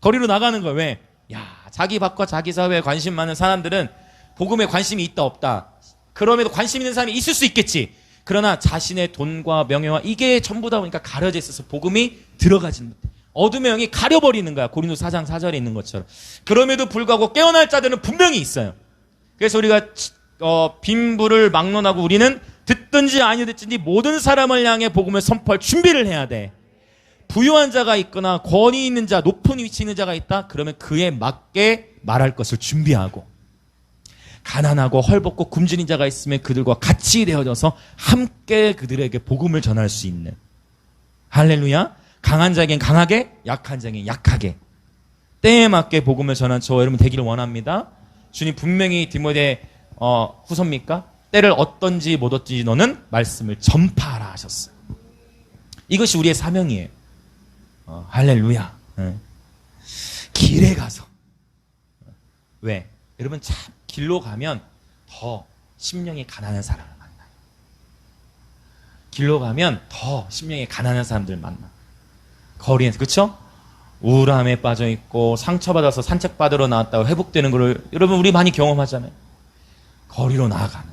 거리로 나가는 거예요. 왜? 야, 자기 밭과 자기 사회에 관심 많은 사람들은 복음에 관심이 있다 없다. 그럼에도 관심 있는 사람이 있을 수 있겠지. 그러나 자신의 돈과 명예와 이게 전부 다 보니까 가려져 있어서 복음이 들어가지 못해. 어둠의 영이 가려버리는 거야. 고린도 4장 4절에 있는 것처럼. 그럼에도 불구하고 깨어날 자들은 분명히 있어요. 그래서 우리가 빈불을 막론하고 우리는 듣든지 아니 듣든지 모든 사람을 향해 복음을 선포할 준비를 해야 돼. 부유한 자가 있거나 권위 있는 자, 높은 위치 있는 자가 있다? 그러면 그에 맞게 말할 것을 준비하고, 가난하고 헐벗고 굶주린 자가 있으면 그들과 같이 되어져서 함께 그들에게 복음을 전할 수 있는, 할렐루야. 강한 자에겐 강하게, 약한 자에겐 약하게 때에 맞게 복음을 전한 저 여러분 되기를 원합니다. 주님 분명히 디모데 후서입니까? 때를 어떤지 못 어떤지 너는 말씀을 전파하라 하셨어요. 이것이 우리의 사명이에요. 할렐루야. 길에 가서. 왜? 여러분 참 길로 가면 더 심령이 가난한 사람을 만나요. 길로 가면 더 심령이 가난한 사람들 만나. 거리에서, 그렇죠? 우울함에 빠져있고 상처받아서 산책받으러 나왔다고 회복되는 걸 여러분 우리 많이 경험하잖아요. 거리로 나아가는,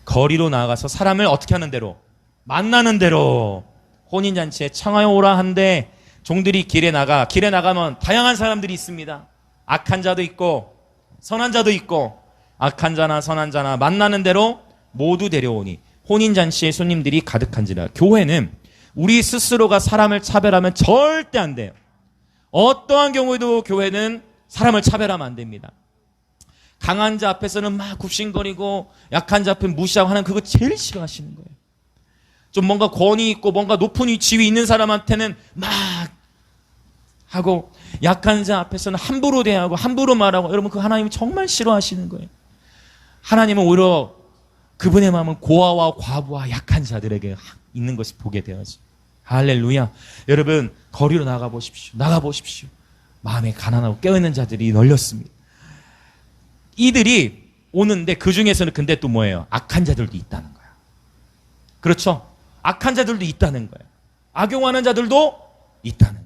거리로 나아가서 사람을 어떻게 하는 대로, 만나는 대로. 혼인잔치에 청하여 오라 한데 종들이 길에 나가면 다양한 사람들이 있습니다. 악한 자도 있고 선한 자도 있고, 악한 자나 선한 자나 만나는 대로 모두 데려오니 혼인잔치에 손님들이 가득한지라. 교회는 우리 스스로가 사람을 차별하면 절대 안 돼요. 어떠한 경우에도 교회는 사람을 차별하면 안 됩니다. 강한 자 앞에서는 막 굽신거리고 약한 자 앞에 무시하고 하는 그거 제일 싫어하시는 거예요. 좀 뭔가 권위 있고 뭔가 높은 지위 있는 사람한테는 막 하고, 약한 자 앞에서는 함부로 대하고 함부로 말하고, 여러분 그 하나님이 정말 싫어하시는 거예요. 하나님은 오히려 그분의 마음은 고아와 과부와 약한 자들에게 있는 것을 보게 되어지. 할렐루야. 여러분 거리로 나가보십시오. 나가보십시오. 마음에 가난하고 깨어있는 자들이 널렸습니다. 이들이 오는데 그 중에서는 근데 또 뭐예요? 악한 자들도 있다는 거야. 그렇죠? 악한 자들도 있다는 거예요. 악용하는 자들도 있다는 거예요.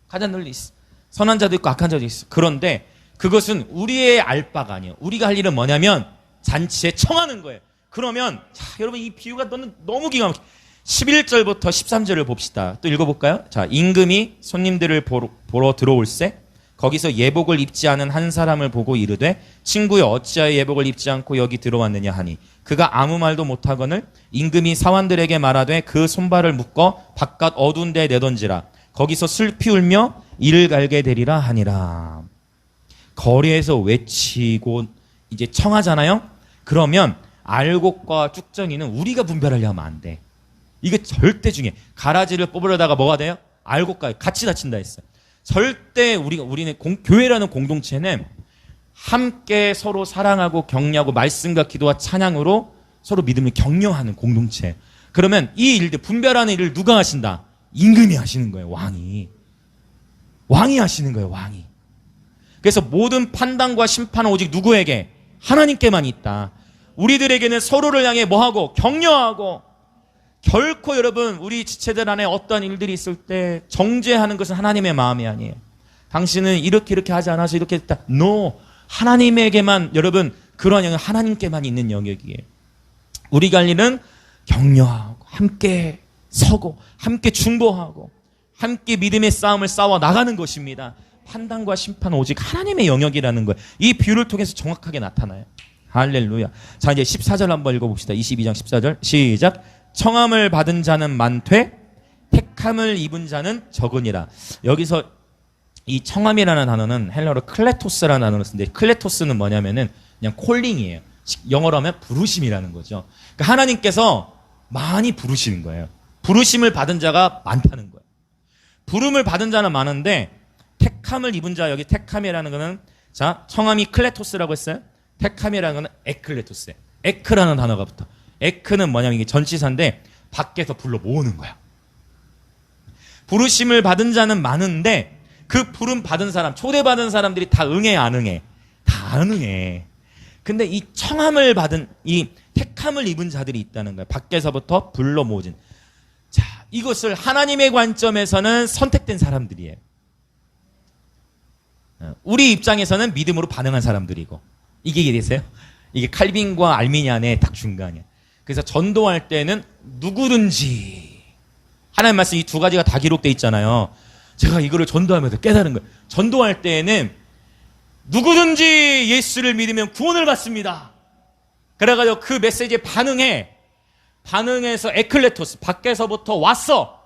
가장 널리 있어. 선한 자도 있고 악한 자도 있어. 그런데 그것은 우리의 알 바가 아니에요. 우리가 할 일은 뭐냐면 잔치에 청하는 거예요. 그러면 자, 여러분 이 비유가 너무 기가 막혀. 11절부터 13절을 봅시다. 또 읽어볼까요? 자, 임금이 손님들을 보러 들어올세 거기서 예복을 입지 않은 한 사람을 보고 이르되 친구여 어찌하여 예복을 입지 않고 여기 들어왔느냐 하니 그가 아무 말도 못하거늘 임금이 사환들에게 말하되 그 손발을 묶어 바깥 어두운 데 내던지라. 거기서 슬피 울며 이를 갈게 되리라 하니라. 거리에서 외치고 이제 청하잖아요. 그러면 알곡과 쭉정이는 우리가 분별하려 하면 안 돼. 이게 절대 중요해. 가라지를 뽑으려다가 뭐가 돼요? 알곡과 같이 다친다 했어요. 절대 우리는 교회라는 공동체는 함께 서로 사랑하고 격려하고 말씀과 기도와 찬양으로 서로 믿음을 격려하는 공동체. 그러면 이 일들, 분별하는 일을 누가 하신다? 임금이 하시는 거예요. 왕이 하시는 거예요. 왕이. 그래서 모든 판단과 심판은 오직 누구에게? 하나님께만 있다. 우리들에게는 서로를 향해 뭐하고? 격려하고. 결코 여러분 우리 지체들 안에 어떤 일들이 있을 때 정죄하는 것은 하나님의 마음이 아니에요. 당신은 이렇게 하지 않아서 이렇게 했다. No. 하나님에게만, 여러분 그런 영역 하나님께만 있는 영역이에요. 우리가 할 일은 격려하고 함께 서고 함께 중보하고 함께 믿음의 싸움을 싸워 나가는 것입니다. 판단과 심판은 오직 하나님의 영역이라는 거예요. 이 비유를 통해서 정확하게 나타나요. 할렐루야. 자, 이제 14절 한번 읽어봅시다. 22장 14절 시작. 청함을 받은 자는 많되 택함을 입은 자는 적으니라. 여기서 이 청함이라는 단어는 헬라어로 클레토스라는 단어를 쓰는데, 클레토스는 뭐냐면은 그냥 콜링이에요. 영어로 하면 부르심이라는 거죠. 그러니까 하나님께서 많이 부르시는 거예요. 부르심을 받은 자가 많다는 거예요. 부름을 받은 자는 많은데 택함을 입은 자, 여기 택함이라는 거는, 자, 청함이 클레토스라고 했어요. 택함이라는 거는 에클레토스예요. 에크라는 단어가 붙어. 에크는 뭐냐면 이게 전치사인데 밖에서 불러 모으는 거야. 부르심을 받은 자는 많은데 그 부름 받은 사람, 초대받은 사람들이 다 응해 안 응해? 다 안 응해. 근데 이 청함을 받은, 이 택함을 입은 자들이 있다는 거야. 밖에서부터 불러 모으진. 자, 이것을 하나님의 관점에서는 선택된 사람들이에요. 우리 입장에서는 믿음으로 반응한 사람들이고, 이게 이해되세요? 이게 칼빈과 알미니안의 딱 중간이야. 그래서 전도할 때는 누구든지, 하나님 말씀 이 두 가지가 다 기록되어 있잖아요. 제가 이거를 전도하면서 깨달은 거예요. 전도할 때에는 누구든지 예수를 믿으면 구원을 받습니다. 그래가지고 그 메시지에 반응해서 에클레토스, 밖에서부터 왔어.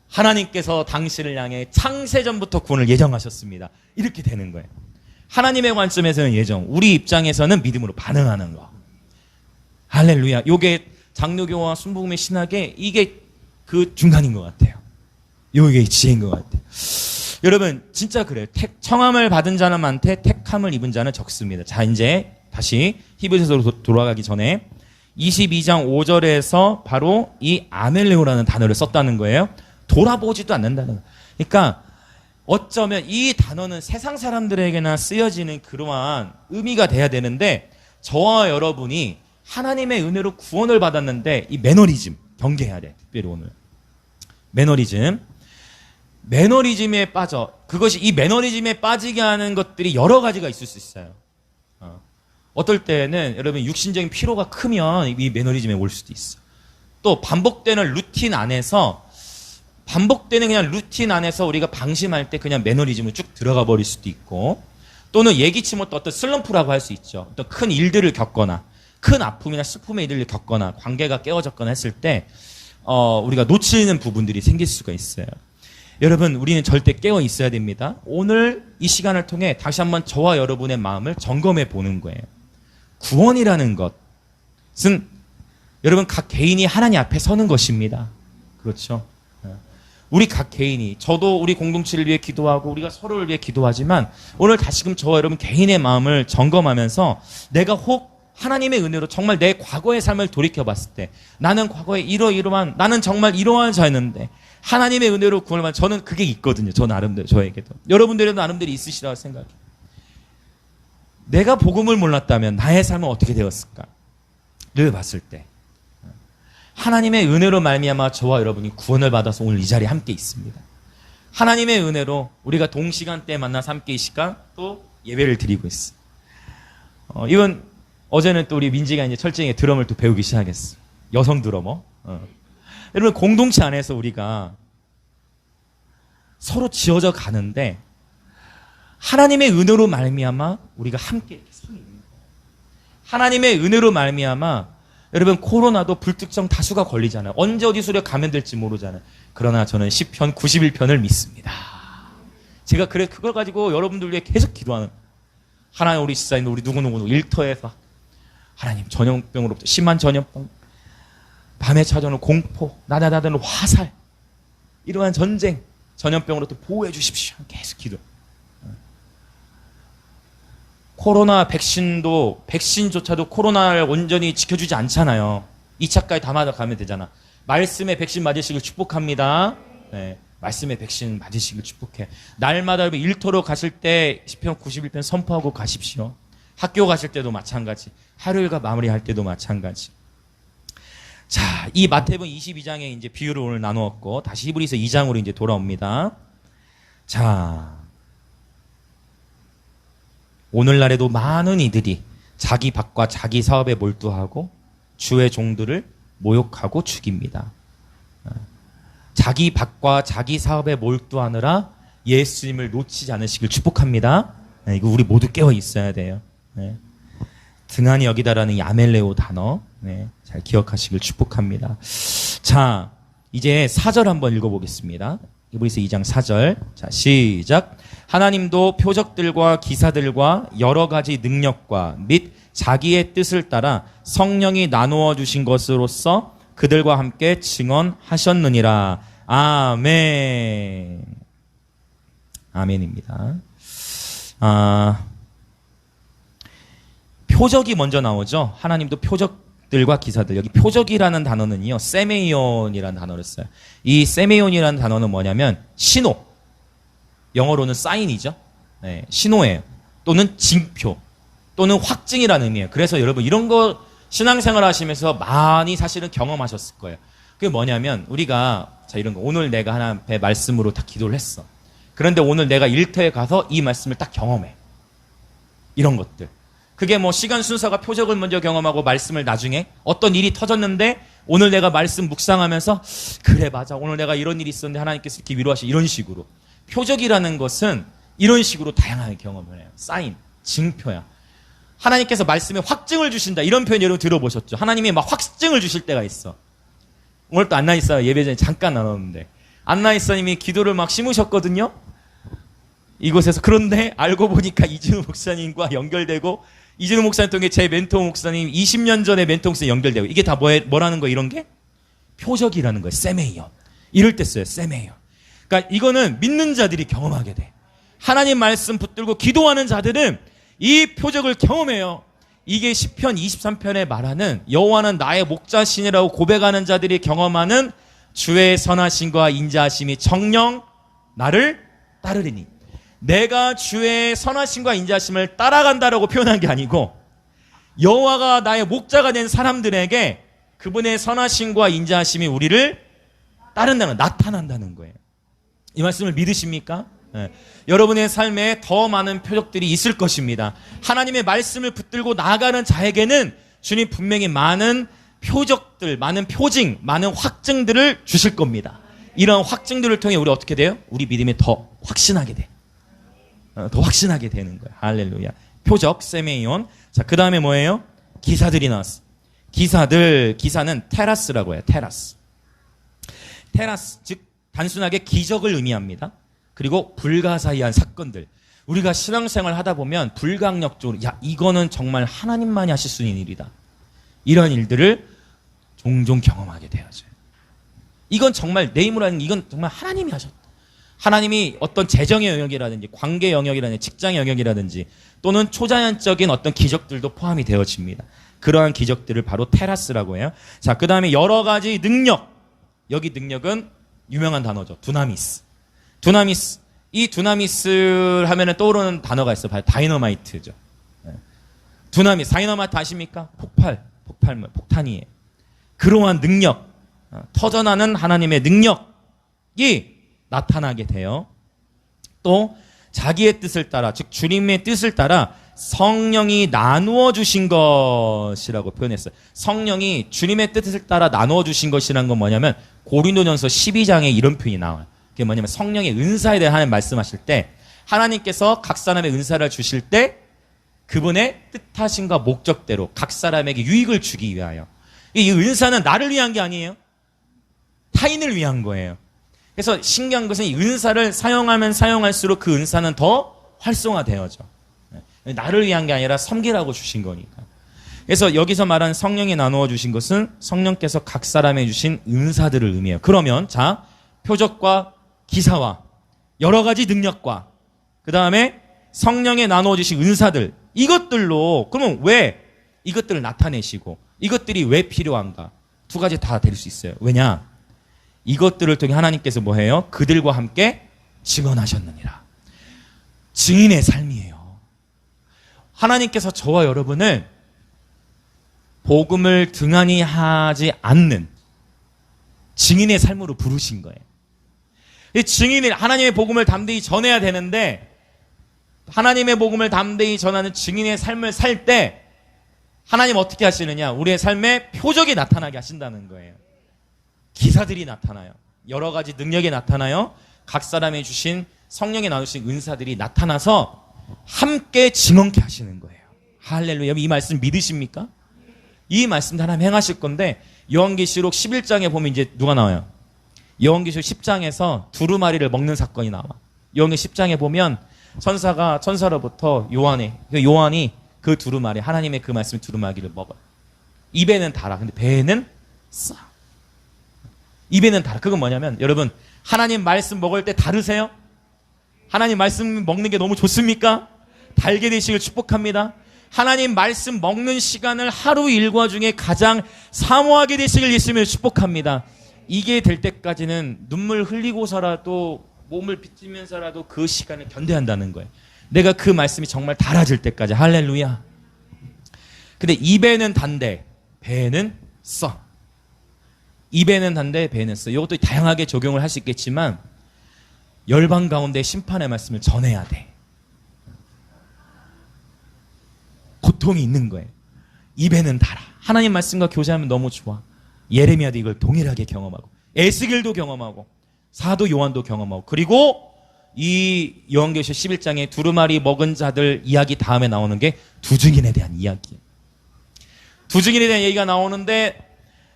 하나님께서 당신을 향해 창세전부터 구원을 예정하셨습니다. 이렇게 되는 거예요. 하나님의 관점에서는 예정, 우리 입장에서는 믿음으로 반응하는 거. 할렐루야. 요게 장로교와 순복음의 신학의 이게 그 중간인 것 같아요. 요게 지혜인 것 같아요. 여러분 진짜 그래요. 청함을 받은 자는 많되 택함을 입은 자는 적습니다. 자, 이제 다시 히브리서로 돌아가기 전에 22장 5절에서 바로 이 아멜레오라는 단어를 썼다는 거예요. 돌아보지도 않는다는 거예요. 그러니까 어쩌면 이 단어는 세상 사람들에게나 쓰여지는 그러한 의미가 돼야 되는데, 저와 여러분이 하나님의 은혜로 구원을 받았는데 이 매너리즘 경계해야 돼. 특별히 오늘 매너리즘에 빠져. 그것이 이 매너리즘에 빠지게 하는 것들이 여러 가지가 있을 수 있어요. 어떨 때는 여러분 육신적인 피로가 크면 이 매너리즘에 올 수도 있어. 또 반복되는 루틴 안에서 우리가 방심할 때 그냥 매너리즘을 쭉 들어가 버릴 수도 있고, 또는 예기치 못한 어떤 슬럼프라고 할 수 있죠. 어떤 큰 일들을 겪거나 큰 아픔이나 슬픔의 일들을 겪거나 관계가 깨어졌거나 했을 때 우리가 놓치는 부분들이 생길 수가 있어요. 여러분, 우리는 절대 깨어 있어야 됩니다. 오늘 이 시간을 통해 다시 한번 저와 여러분의 마음을 점검해 보는 거예요. 구원이라는 것은 여러분 각 개인이 하나님 앞에 서는 것입니다. 그렇죠? 우리 각 개인이, 저도 우리 공동체를 위해 기도하고 우리가 서로를 위해 기도하지만, 오늘 다시금 저와 여러분 개인의 마음을 점검하면서 내가 혹 하나님의 은혜로 정말 내 과거의 삶을 돌이켜봤을 때, 나는 과거에 이러한, 나는 정말 이러한 자였는데 하나님의 은혜로 구원을 받은, 저는 그게 있거든요. 저 나름대로, 저에게도. 여러분들에도 나름대로 있으시라고 생각해요. 내가 복음을 몰랐다면 나의 삶은 어떻게 되었을까를 봤을 때, 하나님의 은혜로 말미암아 저와 여러분이 구원을 받아서 오늘 이 자리에 함께 있습니다. 하나님의 은혜로 우리가 동시간대에 만나서 함께 이 시간 또 예배를 드리고 있어요. 이건 어제는 또 우리 민지가 이제 철저하게 드럼을 또 배우기 시작했어. 여성 드러머. 여러분, 공동체 안에서 우리가 서로 지어져 가는데 하나님의 은혜로 말미암아 우리가 함께 이렇게 서 있는 거예요. 하나님의 은혜로 말미암아 여러분, 코로나도 불특정 다수가 걸리잖아요. 언제 어디서 감염될지 모르잖아요. 그러나 저는 시편 91편을 믿습니다. 제가 그걸 가지고 여러분들 위해 계속 기도하는, 하나님 우리 지사님 우리 누구누구 일터에서 하나님 전염병으로부터 심한 전염병, 밤에 찾아오는 공포, 나다다는 화살, 이러한 전쟁, 전염병으로부터 보호해 주십시오. 계속 기도. 코로나 백신조차도 코로나를 온전히 지켜주지 않잖아요. 2차까지 다 맞아가면 되잖아. 말씀의 백신 맞으시길 축복합니다. 네, 말씀의 백신 맞으시길 축복해. 날마다 일터로 가실 때 시편 91편 선포하고 가십시오. 학교 가실 때도 마찬가지. 하루일과 마무리할 때도 마찬가지. 자, 이 마태복음 22장에 이제 비유를 오늘 나누었고, 다시 히브리서 2장으로 이제 돌아옵니다. 자, 오늘날에도 많은 이들이 자기 밭과 자기 사업에 몰두하고 주의 종들을 모욕하고 죽입니다. 자기 밭과 자기 사업에 몰두하느라 예수님을 놓치지 않으시길 축복합니다. 네, 이거 우리 모두 깨어 있어야 돼요. 네. 등한히 여기다라는 이 아멜레오 단어, 네, 잘 기억하시길 축복합니다. 자, 이제 4절 한번 읽어보겠습니다. 히브리서 2장 4절. 자, 시작. 하나님도 표적들과 기사들과 여러 가지 능력과 및 자기의 뜻을 따라 성령이 나누어 주신 것으로서 그들과 함께 증언하셨느니라. 아멘. 아멘입니다. 표적이 먼저 나오죠. 하나님도 표적들과 기사들. 여기 표적이라는 단어는요, 세메이온이라는 단어를 써요. 이 세메이온이라는 단어는 뭐냐면 신호. 영어로는 사인이죠. 네, 신호예요. 또는 징표. 또는 확증이라는 의미예요. 그래서 여러분 이런 거 신앙생활 하시면서 많이 사실은 경험하셨을 거예요. 그게 뭐냐면 우리가 자 이런 거 오늘 내가 하나님 앞에 말씀으로 다 기도를 했어. 그런데 오늘 내가 일터에 가서 이 말씀을 딱 경험해. 이런 것들. 그게 뭐 시간 순서가 표적을 먼저 경험하고 말씀을 나중에 어떤 일이 터졌는데 오늘 내가 말씀 묵상하면서 그래 맞아 오늘 내가 이런 일이 있었는데 하나님께서 이렇게 위로하시 이런 식으로. 표적이라는 것은 이런 식으로 다양하게 경험을 해요. 사인, 징표야. 하나님께서 말씀에 확증을 주신다. 이런 표현 여러분 들어보셨죠? 하나님이 막 확증을 주실 때가 있어. 오늘 또 안나이사 예배 전에 잠깐 나눴는데 안나이사님이 기도를 막 심으셨거든요. 이곳에서. 그런데 알고 보니까 이진우 목사님과 연결되고 이진우 목사님 통해 제 멘토 목사님 20년 전에 멘토 목사님 연결되고 이게 다 뭐라는 거예요? 이런 게? 표적이라는 거예요. 세메이온. 이럴 때 써요. 세메이온. 그러니까 이거는 믿는 자들이 경험하게 돼. 하나님 말씀 붙들고 기도하는 자들은 이 표적을 경험해요. 이게 시편 23편에 말하는 여호와는 나의 목자신이라고 고백하는 자들이 경험하는 주의 선하심과 인자하심이 정녕 나를 따르리니. 내가 주의 선하심과 인자하심을 따라간다라고 표현한 게 아니고 여호와가 나의 목자가 된 사람들에게 그분의 선하심과 인자하심이 우리를 따른다는, 나타난다는 거예요. 이 말씀을 믿으십니까? 네. 여러분의 삶에 더 많은 표적들이 있을 것입니다. 하나님의 말씀을 붙들고 나아가는 자에게는 주님 분명히 많은 표적들, 많은 표징, 많은 확증들을 주실 겁니다. 이런 확증들을 통해 우리 어떻게 돼요? 우리 믿음이 더 확신하게 돼. 더 확신하게 되는 거예요. 할렐루야. 표적, 세메이온. 자, 그 다음에 뭐예요? 기사들이 나왔어. 기사는 테라스라고 해요. 테라스, 즉 단순하게 기적을 의미합니다. 그리고 불가사의한 사건들. 우리가 신앙생활 하다 보면 불강력적으로 야 이거는 정말 하나님만이 하실 수 있는 일이다. 이런 일들을 종종 경험하게 되어져요. 이건 정말 내 힘으로 하는 이건 정말 하나님이 하셨다. 하나님이 어떤 재정의 영역이라든지 관계 영역이라든지 직장의 영역이라든지 또는 초자연적인 어떤 기적들도 포함이 되어집니다. 그러한 기적들을 바로 테라스라고 해요. 자, 그 다음에 여러 가지 능력. 여기 능력은 유명한 단어죠. 두나미스. 이 두나미스 하면은 떠오르는 단어가 있어요. 바로 다이너마이트죠. 두나미스. 다이너마이트 아십니까? 폭발물, 폭탄이에요. 그러한 능력, 터져나는 하나님의 능력이 나타나게 돼요. 또 자기의 뜻을 따라, 즉 주님의 뜻을 따라 성령이 나누어 주신 것이라고 표현했어요. 성령이 주님의 뜻을 따라 나누어 주신 것이라는 건 뭐냐면 고린도전서 12장에 이런 표현이 나와요. 그게 뭐냐면 성령의 은사에 대해 하나님 말씀하실 때 하나님께서 각 사람의 은사를 주실 때 그분의 뜻하심과 목적대로 각 사람에게 유익을 주기 위하여. 이 은사는 나를 위한 게 아니에요. 타인을 위한 거예요. 그래서 신기한 것은 이 은사를 사용하면 사용할수록 그 은사는 더 활성화되어져. 나를 위한 게 아니라 섬기라고 주신 거니까. 그래서 여기서 말하는 성령이 나누어 주신 것은 성령께서 각 사람에 주신 은사들을 의미해요. 그러면 자, 표적과 기사와 여러 가지 능력과 그 다음에 성령에 나누어 주신 은사들, 이것들로 그러면 왜 이것들을 나타내시고 이것들이 왜 필요한가? 두 가지 다 될 수 있어요. 왜냐? 이것들을 통해 하나님께서 뭐해요? 그들과 함께 증언하셨느니라. 증인의 삶이에요. 하나님께서 저와 여러분을 복음을 등한히 하지 않는 증인의 삶으로 부르신 거예요. 이 증인이 하나님의 복음을 담대히 전해야 되는데 하나님의 복음을 담대히 전하는 증인의 삶을 살 때 하나님 어떻게 하시느냐? 우리의 삶에 표적이 나타나게 하신다는 거예요. 기사들이 나타나요. 여러 가지 능력이 나타나요. 각 사람이 주신 성령에 나누신 은사들이 나타나서 함께 증언케 하시는 거예요. 할렐루야. 이 말씀 믿으십니까? 이 말씀 하나님 행하실 건데 요한계시록 11장에 보면 이제 누가 나와요? 요한계시록 10장에서 두루마리를 먹는 사건이 나와. 요한계시록 10장에 보면 천사로부터 요한이 그 두루마리, 하나님의 그 말씀 두루마리를 먹어요. 입에는 달아. 근데 배에는 써. 입에는 달아. 그건 뭐냐면 여러분 하나님 말씀 먹을 때 다르세요? 하나님 말씀 먹는 게 너무 좋습니까? 달게 되시길 축복합니다. 하나님 말씀 먹는 시간을 하루 일과 중에 가장 사모하게 되시길 예수님을 축복합니다. 이게 될 때까지는 눈물 흘리고서라도 몸을 비틀면서라도 그 시간을 견뎌야 한다는 거예요. 내가 그 말씀이 정말 달아질 때까지. 할렐루야. 근데 입에는 단데 배에는 써. 입에는 단데 배에는 써. 이것도 다양하게 적용을 할 수 있겠지만 열방 가운데 심판의 말씀을 전해야 돼. 고통이 있는 거예요. 입에는 달아. 하나님 말씀과 교제하면 너무 좋아. 예레미야도 이걸 동일하게 경험하고 에스겔도 경험하고 사도 요한도 경험하고 그리고 이 요한계시록 11장에 두루마리 먹은 자들 이야기 다음에 나오는 게 두 증인에 대한 이야기예요. 두 증인에 대한 얘기가 나오는데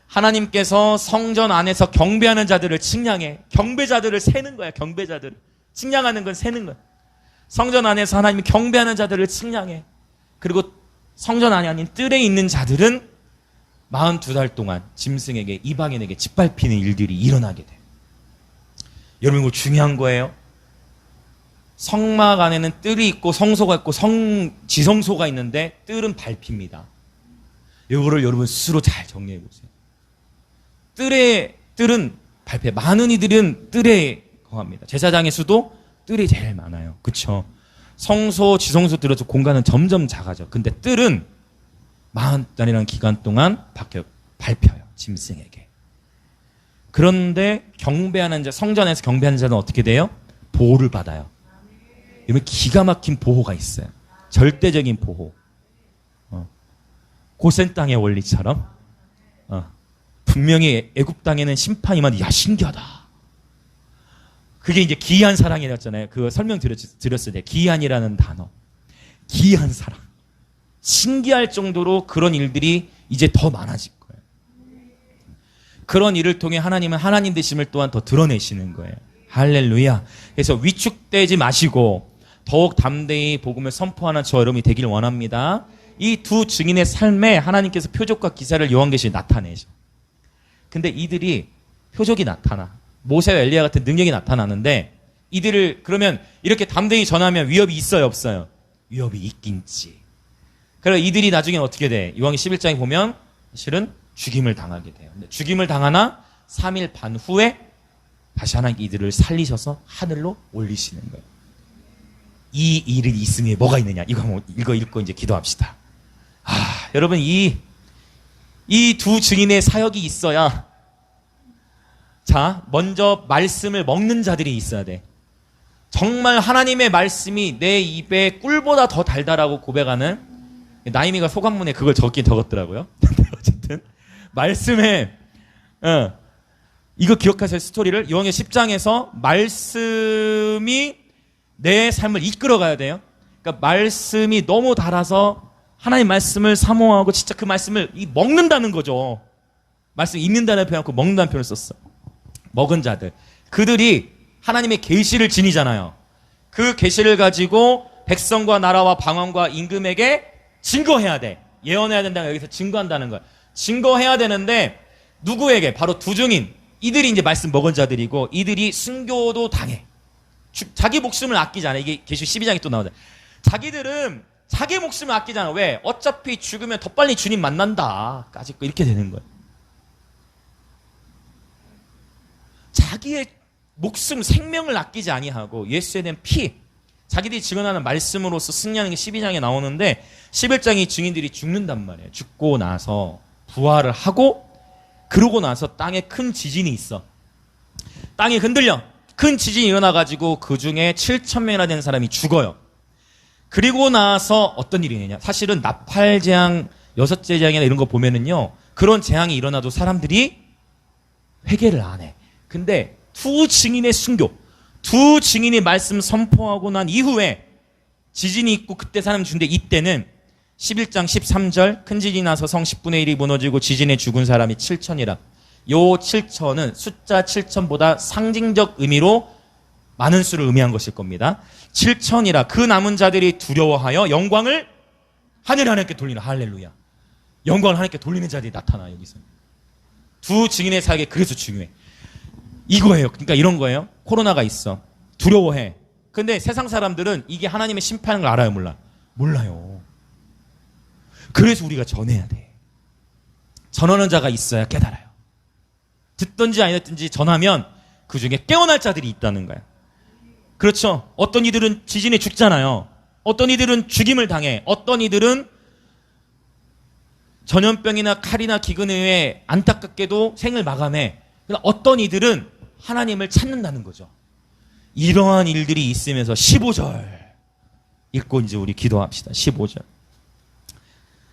하나님께서 성전 안에서 경배하는 자들을 측량해. 경배자들을 세는 거야. 경배자들을. 측량하는 건 세는 거야. 성전 안에서 하나님이 경배하는 자들을 측량해. 그리고 성전 안이 아닌 뜰에 있는 자들은 42달 동안 짐승에게 이방인에게 짓밟히는 일들이 일어나게 돼. 여러분 이거 중요한 거예요. 성막 안에는 뜰이 있고 성소가 있고 지성소가 있는데 뜰은 밟힙니다. 이거를 여러분 스스로 잘 정리해 보세요. 뜰은 밟혀. 많은 이들은 뜰에 거합니다. 제사장의 수도 뜰이 제일 많아요. 그쵸? 성소, 지성소 들어서 공간은 점점 작아져. 근데 뜰은 40달이라는 기간 동안 밟혀요. 짐승에게. 그런데 경배하는 자, 성전에서 경배하는 자는 어떻게 돼요? 보호를 받아요. 이러면 기가 막힌 보호가 있어요. 절대적인 보호. 고센 땅의 원리처럼. 분명히 애굽 땅에는 심판이 만 야 신기하다. 그게 이제 기이한 사랑이었잖아요. 그거 설명드렸을 때 기이한이라는 단어. 기이한 사랑. 신기할 정도로 그런 일들이 이제 더 많아질 거예요. 그런 일을 통해 하나님은 하나님 되심을 또한 더 드러내시는 거예요. 할렐루야. 그래서 위축되지 마시고 더욱 담대히 복음을 선포하는 저 여러분이 되길 원합니다. 이 두 증인의 삶에 하나님께서 표적과 기사를 요한계시에 나타내죠. 근데 이들이 표적이 나타나. 모세와 엘리야 같은 능력이 나타나는데 이들을 그러면 이렇게 담대히 전하면 위협이 있어요, 없어요? 위협이 있긴지. 그래서 이들이 나중에 어떻게 돼? 요한계시록 11장에 보면 사실은 죽임을 당하게 돼요. 근데 죽임을 당하나 3일 반 후에 다시 하나님 이들을 살리셔서 하늘로 올리시는 거예요. 이 일이 있으니 뭐가 있느냐? 이거 읽고 이제 기도합시다. 여러분 이 두 증인의 사역이 있어야 자, 먼저 말씀을 먹는 자들이 있어야 돼. 정말 하나님의 말씀이 내 입에 꿀보다 더 달달하고 고백하는 나이미가 소감문에 그걸 적었더라고요. 어쨌든 말씀에 이거 기억하세요. 스토리를 요한계시록 10장에서 말씀이 내 삶을 이끌어가야 돼요. 그러니까 말씀이 너무 달아서 하나님 말씀을 사모하고 진짜 그 말씀을 먹는다는 거죠. 말씀 읽는다는 표현 않고 먹는다는 표현을 썼어. 먹은 자들. 그들이 하나님의 계시를 지니잖아요. 그 계시를 가지고 백성과 나라와 방언과 임금에게 증거해야 돼. 예언해야 된다는 여기서 증거한다는 거야. 증거해야 되는데 누구에게? 바로 두 증인. 이들이 이제 말씀 먹은 자들이고 이들이 순교도 당해. 자기 목숨을 아끼잖아. 이게 계시록 12장에 또 나오잖아. 자기들은 자기 목숨을 아끼잖아. 왜? 어차피 죽으면 더 빨리 주님 만난다. 까짓 거 이렇게 되는 거야. 자기의 목숨, 생명을 아끼지 아니하고 예수에 대한 피, 자기들이 증언하는 말씀으로서 승리하는 게 12장에 나오는데 11장의 증인들이 죽는단 말이에요. 죽고 나서 부활을 하고 그러고 나서 땅에 큰 지진이 있어. 땅이 흔들려. 큰 지진이 일어나가지고 그 중에 7,000명이나 되는 사람이 죽어요. 그리고 나서 어떤 일이 있느냐. 사실은 나팔재앙, 여섯째 재앙이나 이런 거 보면은요. 그런 재앙이 일어나도 사람들이 회개를 안 해. 근데 두 증인의 순교, 두 증인이 말씀 선포하고 난 이후에 지진이 있고 그때 사람 죽는데, 이때는 11장 13절 큰 지진이 나서 성 10분의 1이 무너지고 지진에 죽은 사람이 7천이라. 요 7천은 숫자 7천보다 상징적 의미로 많은 수를 의미한 것일 겁니다. 7천이라. 그 남은 자들이 두려워하여 영광을 하늘 하나님께 돌리는, 할렐루야. 영광을 하나님께 돌리는 자들이 나타나. 여기서 두 증인의 사역이 그래서 중요해. 이거예요. 그러니까 이런 거예요. 코로나가 있어, 두려워해. 근데 세상 사람들은 이게 하나님의 심판인 걸 알아요, 몰라? 몰라요. 그래서 우리가 전해야 돼. 전하는 자가 있어야 깨달아요. 듣든지 안 듣든지 전하면 그 중에 깨어날 자들이 있다는 거야. 그렇죠. 어떤 이들은 지진에 죽잖아요. 어떤 이들은 죽임을 당해. 어떤 이들은 전염병이나 칼이나 기근에 의해 안타깝게도 생을 마감해. 어떤 이들은 하나님을 찾는다는 거죠. 이러한 일들이 있으면서 15절 읽고 이제 우리 기도합시다. 15절.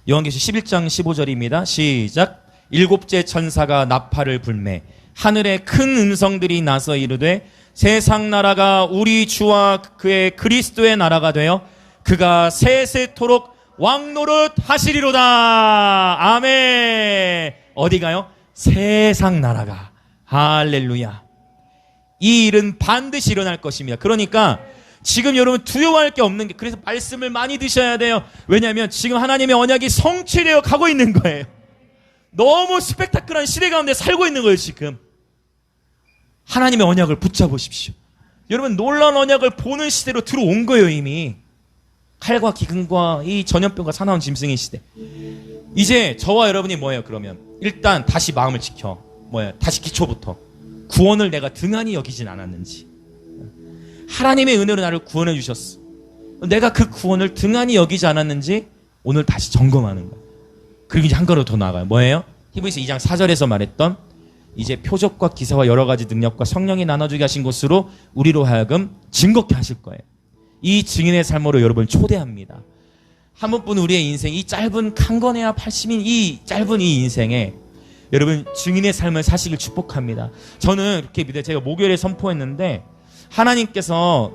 요한계시 11장 15절입니다. 시작. 일곱째 천사가 나팔을 불매 하늘에 큰 음성들이 나서 이르되 세상 나라가 우리 주와 그의 그리스도의 나라가 되어 그가 세세토록 왕노릇 하시리로다. 아멘. 어디가요? 세상 나라가. 할렐루야. 이 일은 반드시 일어날 것입니다. 그러니까 지금 여러분 두려워할 게 없는 게, 그래서 말씀을 많이 드셔야 돼요. 왜냐하면 지금 하나님의 언약이 성취되어 가고 있는 거예요. 너무 스펙타클한 시대 가운데 살고 있는 거예요. 지금 하나님의 언약을 붙잡으십시오. 여러분 놀라운 언약을 보는 시대로 들어온 거예요. 이미 칼과 기근과 이 전염병과 사나운 짐승의 시대. 이제 저와 여러분이 뭐예요? 그러면 일단 다시 마음을 지켜. 뭐예요? 다시 기초부터 구원을 내가 등한히 여기진 않았는지, 하나님의 은혜로 나를 구원해 주셨어. 내가 그 구원을 등한히 여기지 않았는지 오늘 다시 점검하는 거예요. 그리고 이제 한 걸음 더 나아가요. 뭐예요? 히브리서 2장 4절에서 말했던 이제 표적과 기사와 여러 가지 능력과 성령이 나눠주게 하신 곳으로 우리로 하여금 증거케 하실 거예요. 이 증인의 삶으로 여러분을 초대합니다. 한 번뿐 우리의 인생, 이 짧은 강건해야 80인 이 짧은 이 인생에 여러분 증인의 삶을 사시길 축복합니다. 저는 이렇게 믿어요. 제가 목요일에 선포했는데 하나님께서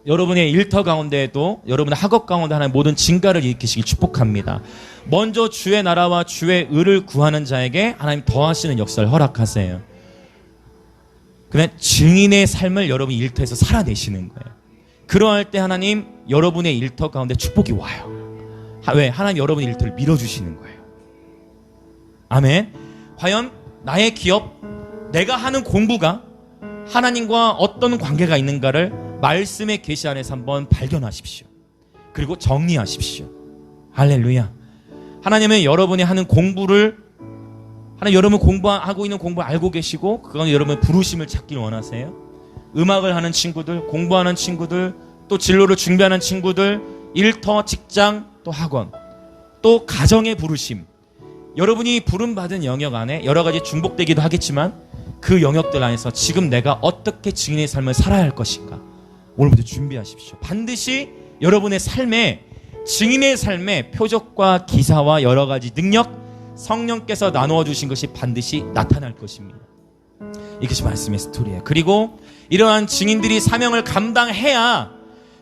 여러분의 일터 가운데에도 여러분의 학업 가운데 하나님 모든 증가를 일으키시길 축복합니다. 먼저 주의 나라와 주의 의를 구하는 자에게 하나님 더하시는 역사를 허락하세요. 그냥 증인의 삶을 여러분 일터에서 살아내시는 거예요. 그러할 때 하나님 여러분의 일터 가운데 축복이 와요. 왜? 하나님 여러분의 일터를 밀어주시는 거예요. 아멘. 과연 나의 기업, 내가 하는 공부가 하나님과 어떤 관계가 있는가를 말씀의 계시 안에서 한번 발견하십시오. 그리고 정리하십시오. 할렐루야. 하나님은 여러분이 하는 공부를, 하나님 여러분 공부하고 있는 공부 알고 계시고 그건 여러분 부르심을 찾길 원하세요. 음악을 하는 친구들, 공부하는 친구들, 또 진로를 준비하는 친구들, 일터, 직장, 또 학원, 또 가정의 부르심. 여러분이 부름받은 영역 안에 여러 가지 중복되기도 하겠지만 그 영역들 안에서 지금 내가 어떻게 증인의 삶을 살아야 할 것인가 오늘부터 준비하십시오. 반드시 여러분의 삶에 증인의 삶에 표적과 기사와 여러 가지 능력 성령께서 나누어 주신 것이 반드시 나타날 것입니다. 이것이 말씀의 스토리예요. 그리고 이러한 증인들이 사명을 감당해야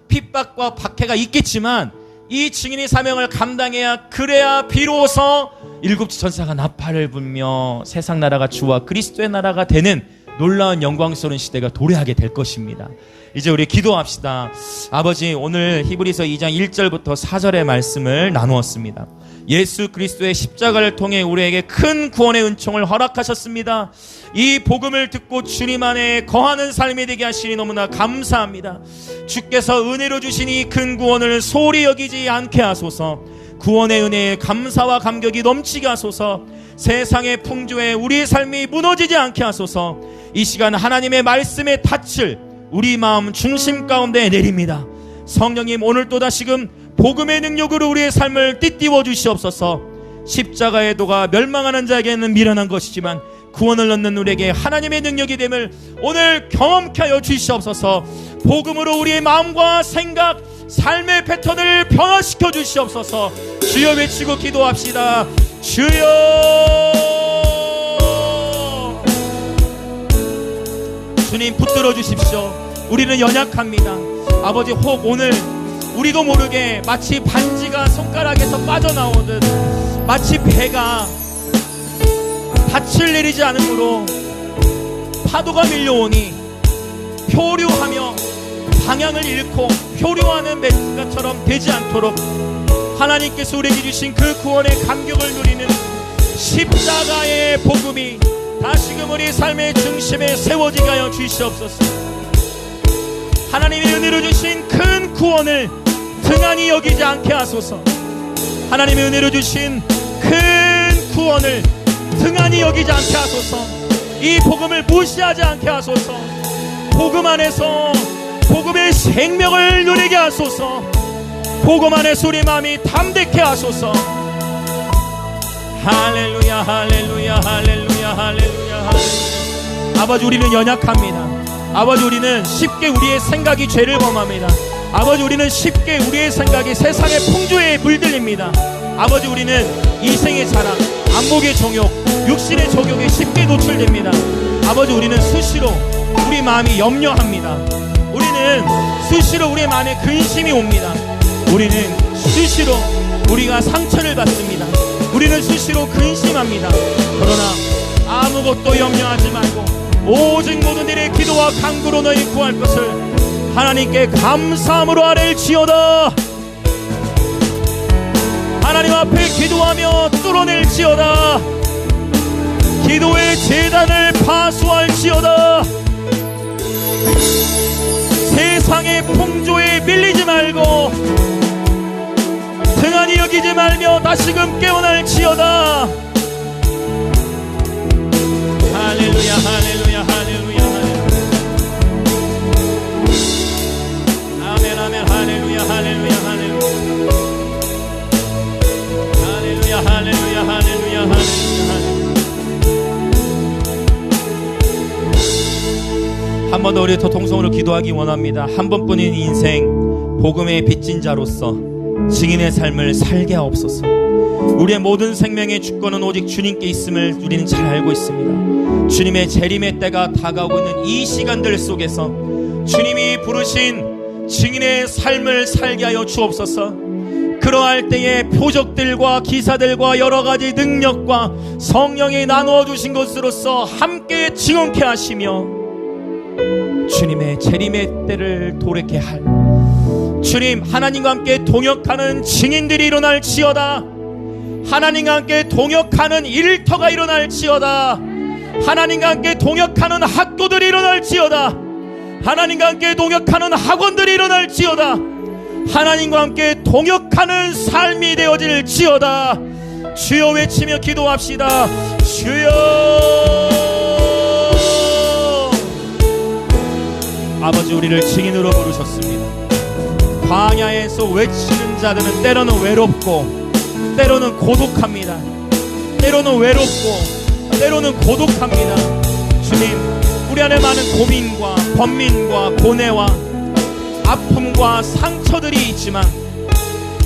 핍박과 박해가 있겠지만 이 증인의 사명을 감당해야 그래야 비로소 일곱째 천사가 나팔을 불며 세상 나라가 주와 그리스도의 나라가 되는 놀라운 영광스러운 시대가 도래하게 될 것입니다. 이제 우리 기도합시다. 아버지, 오늘 히브리서 2장 1절부터 4절의 말씀을 나누었습니다. 예수 그리스도의 십자가를 통해 우리에게 큰 구원의 은총을 허락하셨습니다. 이 복음을 듣고 주님 안에 거하는 삶이 되게 하시니 너무나 감사합니다. 주께서 은혜로 주신 이 큰 구원을 소홀히 여기지 않게 하소서. 구원의 은혜에 감사와 감격이 넘치게 하소서. 세상의 풍조에 우리의 삶이 무너지지 않게 하소서. 이 시간 하나님의 말씀에 닻을 우리 마음 중심 가운데 내립니다. 성령님, 오늘 또다시금 복음의 능력으로 우리의 삶을 띠띠워 주시옵소서. 십자가의 도가 멸망하는 자에게는 미련한 것이지만 구원을 얻는 우리에게 하나님의 능력이 됨을 오늘 경험케 하여 주시옵소서. 복음으로 우리의 마음과 생각, 삶의 패턴을 변화시켜 주시옵소서. 주여 외치고 기도합시다. 주여, 주님 붙들어 주십시오. 우리는 연약합니다. 아버지, 혹 오늘 우리도 모르게 마치 반지가 손가락에서 빠져나오듯 마치 배가 닻을 내리지 않으므로 파도가 밀려오니 표류하며 방향을 잃고 표류하는 맷가처럼 되지 않도록 하나님께서 우리에게 주신 그 구원의 감격을 누리는 십자가의 복음이 다시금 우리 삶의 중심에 세워지게 하여 주시옵소서. 하나님의 은혜로 주신 큰 구원을 등한히 여기지 않게 하소서. 하나님의 은혜로 주신 큰 구원을 등한히 여기지 않게 하소서. 이 복음을 무시하지 않게 하소서. 복음 안에서 복음의 생명을 누리게 하소서. 복음 안에서 우리 마음이 담대케 하소서. 할렐루야, 할렐루야, 할렐루야, 할렐루야, 할렐루야. 아버지, 우리는 연약합니다. 아버지, 우리는 쉽게 우리의 생각이 죄를 범합니다. 아버지, 우리는 쉽게 우리의 생각이 세상의 풍조에 물들립니다. 아버지, 우리는 이생의 자랑, 안목의 정욕, 육신의 정욕에 쉽게 노출됩니다. 아버지, 우리는 수시로 우리 마음이 염려합니다. 우리는 수시로 우리의 마음에 근심이 옵니다. 우리는 수시로 우리가 상처를 받습니다. 우리는 수시로 근심합니다. 그러나 아무것도 염려하지 말고 오직 모든 일에 기도와 간구로 너희 구할 것을 하나님께 감사함으로 아뢰지어다. 하나님 앞에 기도하며 뚫어낼지어다. 기도의 제단을 파수할지어다. 세상의 풍조에 밀리지 말고 등한히 여기지 말며 다시금 깨어날지어다. 할렐루야, 할렐루야, 할렐루야, 할렐루야. 아멘, 아멘, 할렐루야, 할렐루야, 할렐루야. 할렐루야, 할렐루야, 할렐루야, 할렐루야. 한 번 더 우리 더 동성으로 기도하기 원합니다. 한 번뿐인 인생 복음의 빚진 자로서 증인의 삶을 살게 하옵소서. 우리의 모든 생명의 주권은 오직 주님께 있음을 우리는 잘 알고 있습니다. 주님의 재림의 때가 다가오고 있는 이 시간들 속에서 주님이 부르신 증인의 삶을 살게 하여 주옵소서. 그러할 때에 표적들과 기사들과 여러가지 능력과 성령이 나누어 주신 것으로서 함께 증언케 하시며 주님의 재림의 때를 도래케 할 주님, 하나님과 함께 동역하는 증인들이 일어날지어다. 하나님과 함께 동역하는 일터가 일어날지어다. 하나님과 함께 동역하는 학교들이 일어날지어다. 하나님과 함께 동역하는 학원들이 일어날지어다. 하나님과 함께 동역하는 삶이 되어질지어다. 주여 외치며 기도합시다. 주여. 아버지, 우리를 증인으로 부르셨습니다. 광야에서 외치는 자들은 때로는 외롭고 때로는 고독합니다. 때로는 외롭고 때로는 고독합니다. 주님, 우리 안에 많은 고민과 번민과 고뇌와 아픔과 상처들이 있지만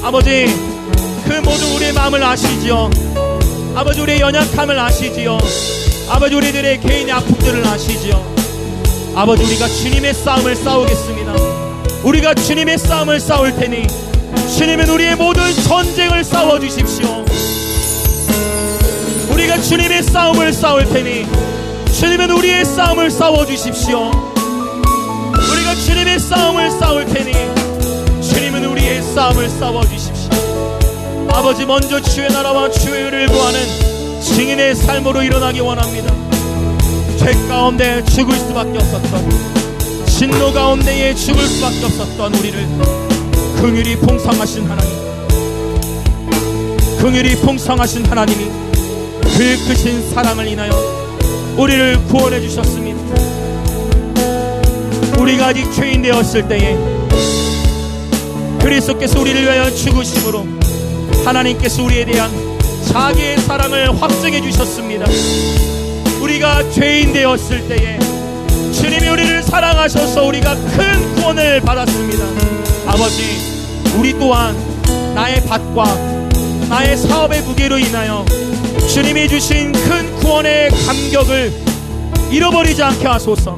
아버지, 그 모든 우리의 마음을 아시지요. 아버지, 우리의 연약함을 아시지요. 아버지, 우리들의 개인의 아픔들을 아시지요. 아버지, 우리가 주님의 싸움을 싸우겠습니다. 우리가 주님의 싸움을 싸울 테니 주님은 우리의 모든 전쟁을 싸워주십시오. 우리가 주님의 싸움을 싸울 테니 주님은 우리의 싸움을 싸워주십시오. 우리가 주님의 싸움을 싸울 테니 주님은 우리의 싸움을 싸워주십시오. 아버지, 먼저 주의 나라와 주의 의를 구하는 증인의 삶으로 일어나기 원합니다. 죄 가운데 죽을 수밖에 없었던, 진노 가운데에 죽을 수밖에 없었던 우리를 긍휼히 풍성하신 하나님, 긍휼히 풍성하신 하나님이 그 크신 사랑을 인하여 우리를 구원해 주셨습니다. 우리가 아직 죄인 되었을 때에 그리스도께서 우리를 위하여 죽으심으로 하나님께서 우리에 대한 자기의 사랑을 확증해 주셨습니다. 우리가 죄인 되었을 때에 주님이 우리를 사랑하셔서 우리가 큰 구원을 받았습니다. 아버지, 우리 또한 나의 밭과 나의 사업의 무게로 인하여 주님이 주신 큰 구원의 감격을 잃어버리지 않게 하소서.